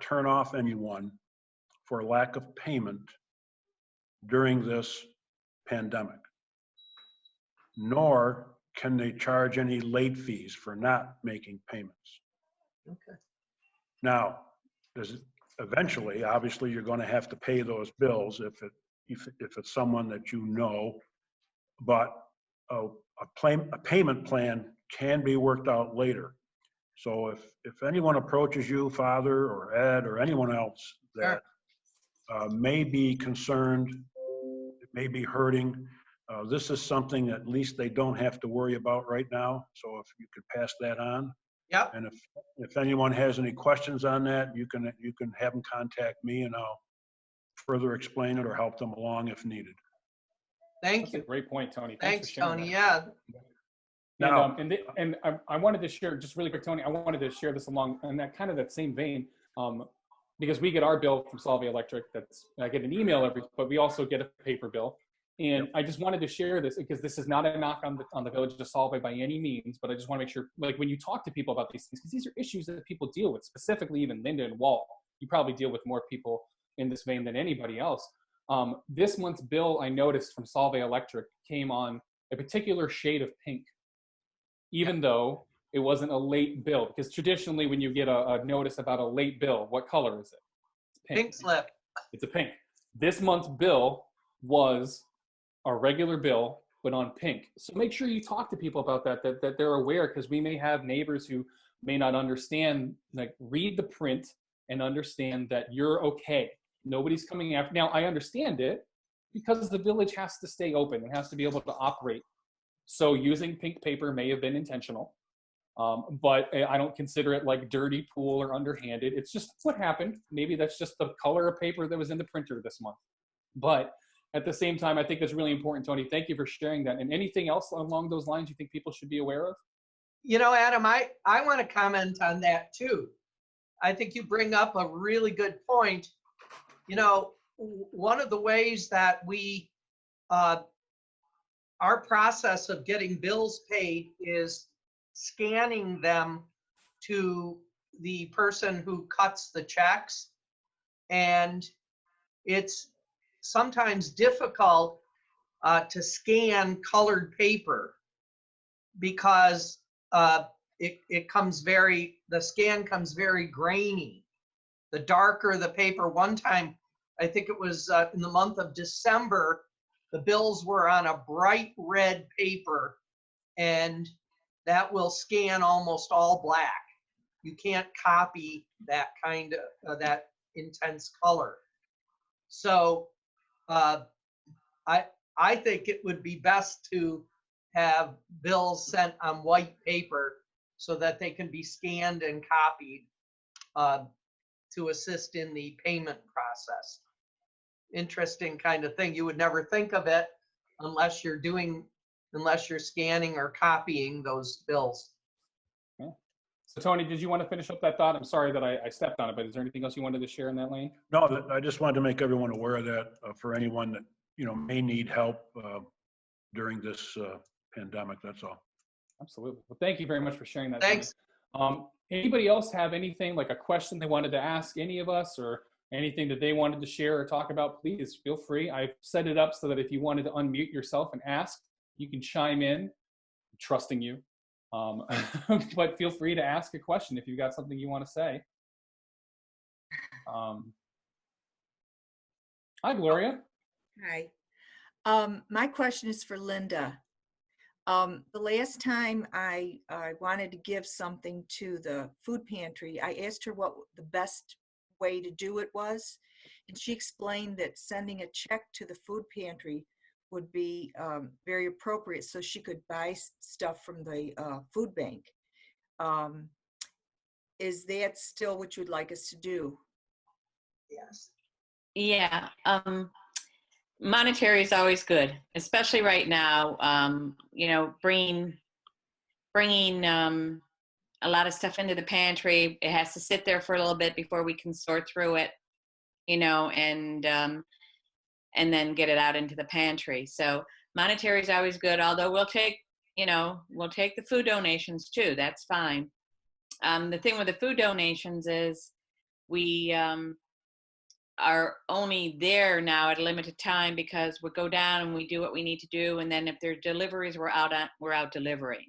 turn off anyone for lack of payment during this pandemic, nor can they charge any late fees for not making payments. Okay. Now, eventually, obviously, you're going to have to pay those bills if it's someone that you know, but a payment plan can be worked out later. So if anyone approaches you, Father or Ed or anyone else that may be concerned, may be hurting, this is something that at least they don't have to worry about right now. So if you could pass that on. Yep. And if anyone has any questions on that, you can have them contact me and I'll further explain it or help them along if needed. Thank That's you. a great point, Tony. Thanks, for sharing Tony. that. Yeah. Now, And I wanted to share, just really quick, Tony, I wanted to share this along in that same vein, because we get our bill from Salve Electric. I get an email but we also get a paper bill. And I just wanted to share this because this is not a knock on the village of Salve by any means, but I just want to make sure, like when you talk to people about these things, because these are issues that people deal with, specifically even Linda and Walt, you probably deal with more people in this vein than anybody else. This month's bill, I noticed from Salve Electric, came on a particular shade of pink, even though it wasn't a late bill. Because traditionally when you get a notice about a late bill, what color is it? It's pink. Pink slip. It's a pink. This month's bill was a regular bill, but on pink. So make sure you talk to people about that they're aware, because we may have neighbors who may not understand, like read the print and understand that you're okay. Nobody's coming after. Now, I understand it because the village has to stay open and has to be able to operate. So using pink paper may have been intentional, but I don't consider it like dirty pool or underhanded. It's just what happened. Maybe that's just the color of paper that was in the printer this month. But at the same time, I think that's really important, Tony. Thank you for sharing that. And anything else along those lines you think people should be aware of? You know, Adam, I want to comment on that too. I think you bring up a really good point. You know, one of the ways that we, our process of getting bills paid is scanning them to the person who cuts the checks. And it's sometimes difficult to scan colored paper because it comes the scan comes very grainy. The darker the paper, one time, I think it was in the month of December, the bills were on a bright red paper, and that will scan almost all black. You can't copy that kind of that intense color. So I think it would be best to have bills sent on white paper so that they can be scanned and copied to assist in the payment process. Interesting kind of thing. You would never think of it unless you're scanning or copying those bills. Yeah. So Tony, did you want to finish up that thought? I'm sorry that I stepped on it, but is there anything else you wanted to share in that lane? No, I just wanted to make everyone aware of that for anyone that, may need help during this pandemic, that's all. Absolutely. Well, thank you very much for sharing that. Thanks. Anybody else have anything, like a question they wanted to ask any of us, or anything that they wanted to share or talk about? Please feel free. I've set it up so that if you wanted to unmute yourself and ask, you can chime in. I'm trusting you. But feel free to ask a question if you've got something you want to say. Hi, Gloria. Hi. My question is for Linda. The last time I wanted to give something to the food pantry, I asked her what the best way to do it was, and she explained that sending a check to the food pantry would be very appropriate so she could buy stuff from the food bank. Is that still what you'd like us to do? Yes. Yeah. Monetary is always good, especially right now. Bringing a lot of stuff into the pantry. It has to sit there for a little bit before we can sort through it, and then get it out into the pantry. So monetary is always good. Although we'll take the food donations too. That's fine. The thing with the food donations is we are only there now at a limited time because we go down and we do what we need to do, and then if there's deliveries, we're out delivering.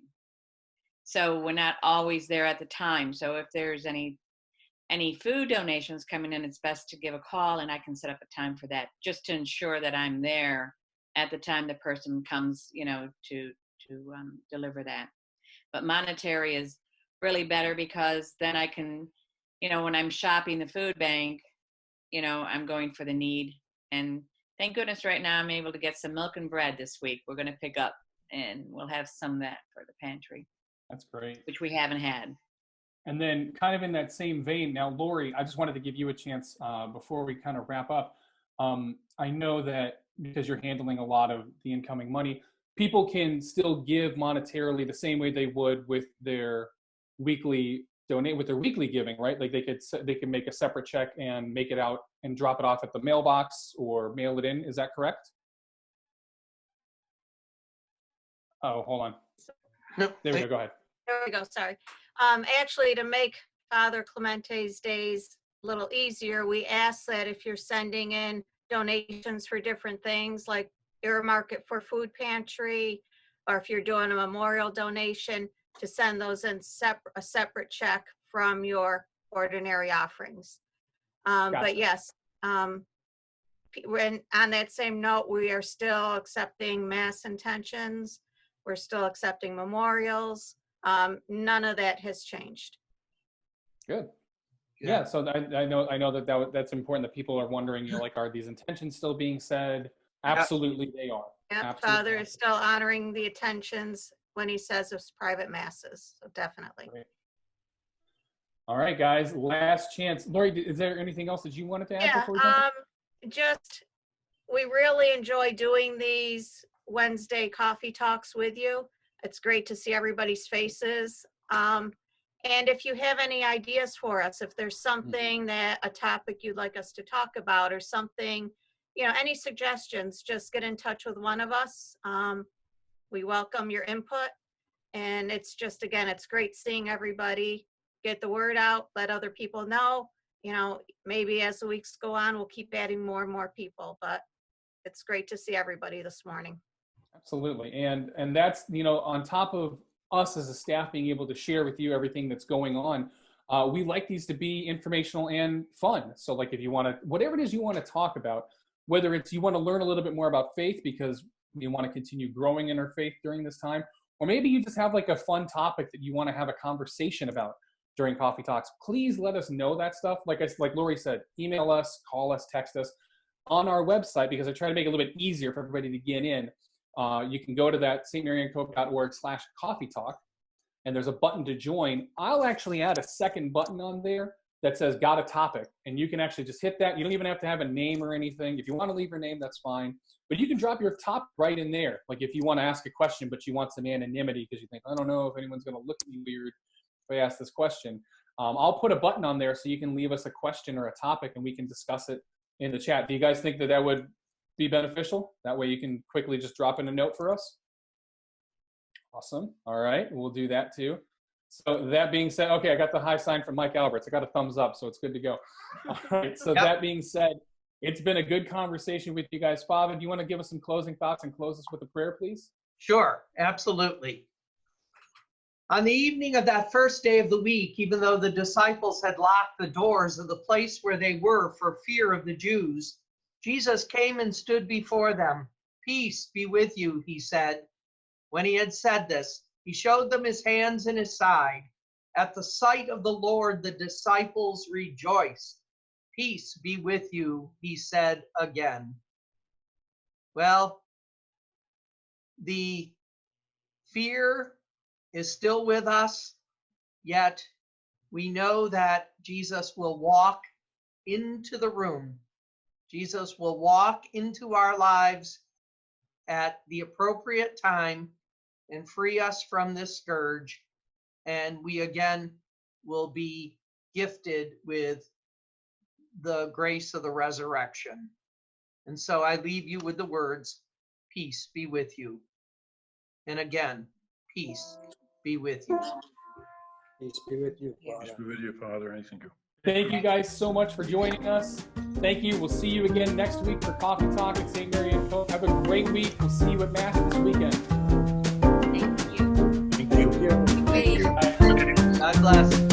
So we're not always there at the time. So if there's any food donations coming in, it's best to give a call, and I can set up a time for that, just to ensure that I'm there at the time the person comes, to deliver that. But monetary is really better because then I can, when I'm shopping the food bank, I'm going for the need. And thank goodness right now I'm able to get some milk and bread this week. We're going to pick up, and we'll have some of that for the pantry. That's great. Which we haven't had. And then kind of in that same vein, now, Lori, I just wanted to give you a chance before we kind of wrap up. I know that because you're handling a lot of the incoming money, people can still give monetarily the same way they would with their weekly giving, right? Like they could make a separate check and make it out and drop it off at the mailbox or mail it in. Is that correct? Oh, hold on. Nope. There we go. Go ahead. There we go, sorry. Actually, to make Father Clemente's days a little easier, we ask that if you're sending in donations for different things, like earmark it for food pantry, or if you're doing a memorial donation, to send those in a separate check from your ordinary offerings. Gotcha. But yes, when on that same note, we are still accepting mass intentions. We're still accepting memorials. None of that has changed. Good. Yeah. So I know that's important, that people are wondering, are these intentions still being said? Absolutely, they are. Yep, Absolutely. Father is still honoring the intentions when he says it's private masses. So definitely. Great. All right, guys. Last chance. Lori, is there anything else that you wanted to add before we jump? We really enjoy doing these Wednesday coffee talks with you. It's great to see everybody's faces. And if you have any ideas for us, if there's something that a topic you'd like us to talk about or something, any suggestions, just get in touch with one of us. We welcome your input. And it's just, again, it's great seeing everybody, get the word out, let other people know. Maybe as the weeks go on, we'll keep adding more and more people, but it's great to see everybody this morning. Absolutely. And that's, on top of us as a staff being able to share with you everything that's going on, we like these to be informational and fun. So like if you want to, whatever it is you want to talk about, whether it's you want to learn a little bit more about faith because you want to continue growing in our faith during this time, or maybe you just have like a fun topic that you want to have a conversation about during Coffee Talks, please let us know that stuff. Like Lori said, email us, call us, text us on our website, because I try to make it a little bit easier for everybody to get in. You can go to that stmariannecope.org/coffee talk, and there's a button to join. I'll actually add a second button on there that says got a topic, and you can actually just hit that. You don't even have to have a name or anything. If you want to leave your name, that's fine, but you can drop your top right in there. Like if you want to ask a question but you want some anonymity because you think, I don't know if anyone's going to look at me weird if I ask this question, I'll put a button on there so you can leave us a question or a topic and we can discuss it in the chat. Do you guys think that would be beneficial? That way you can quickly just drop in a note for us. Awesome. All right, we'll do that too. So that being said, okay, I got the high sign from Mike Alberts. I got a thumbs up, so it's good to go. All right, so That being said, it's been a good conversation with you guys. Father, do you want to give us some closing thoughts and close us with a prayer, please? Sure, absolutely. On the evening of that first day of the week, even though the disciples had locked the doors of the place where they were for fear of the Jews, Jesus came and stood before them. Peace be with you, he said. When he had said this, he showed them his hands and his side. At the sight of the Lord, the disciples rejoiced. Peace be with you, he said again. Well, the fear is still with us, yet we know that Jesus will walk into the room. Jesus will walk into our lives at the appropriate time and free us from this scourge. And we again will be gifted with the grace of the resurrection. And so I leave you with the words, peace be with you. And again, peace be with you. Peace be with you, Peace be with you, Father. I thank you. Thank you guys so much for joining us. Thank you. We'll see you again next week for Coffee Talk at St. Marianne Cope. Have a great week. We'll see you at Mass this weekend. Thank you. Thank you. Thank you. God bless.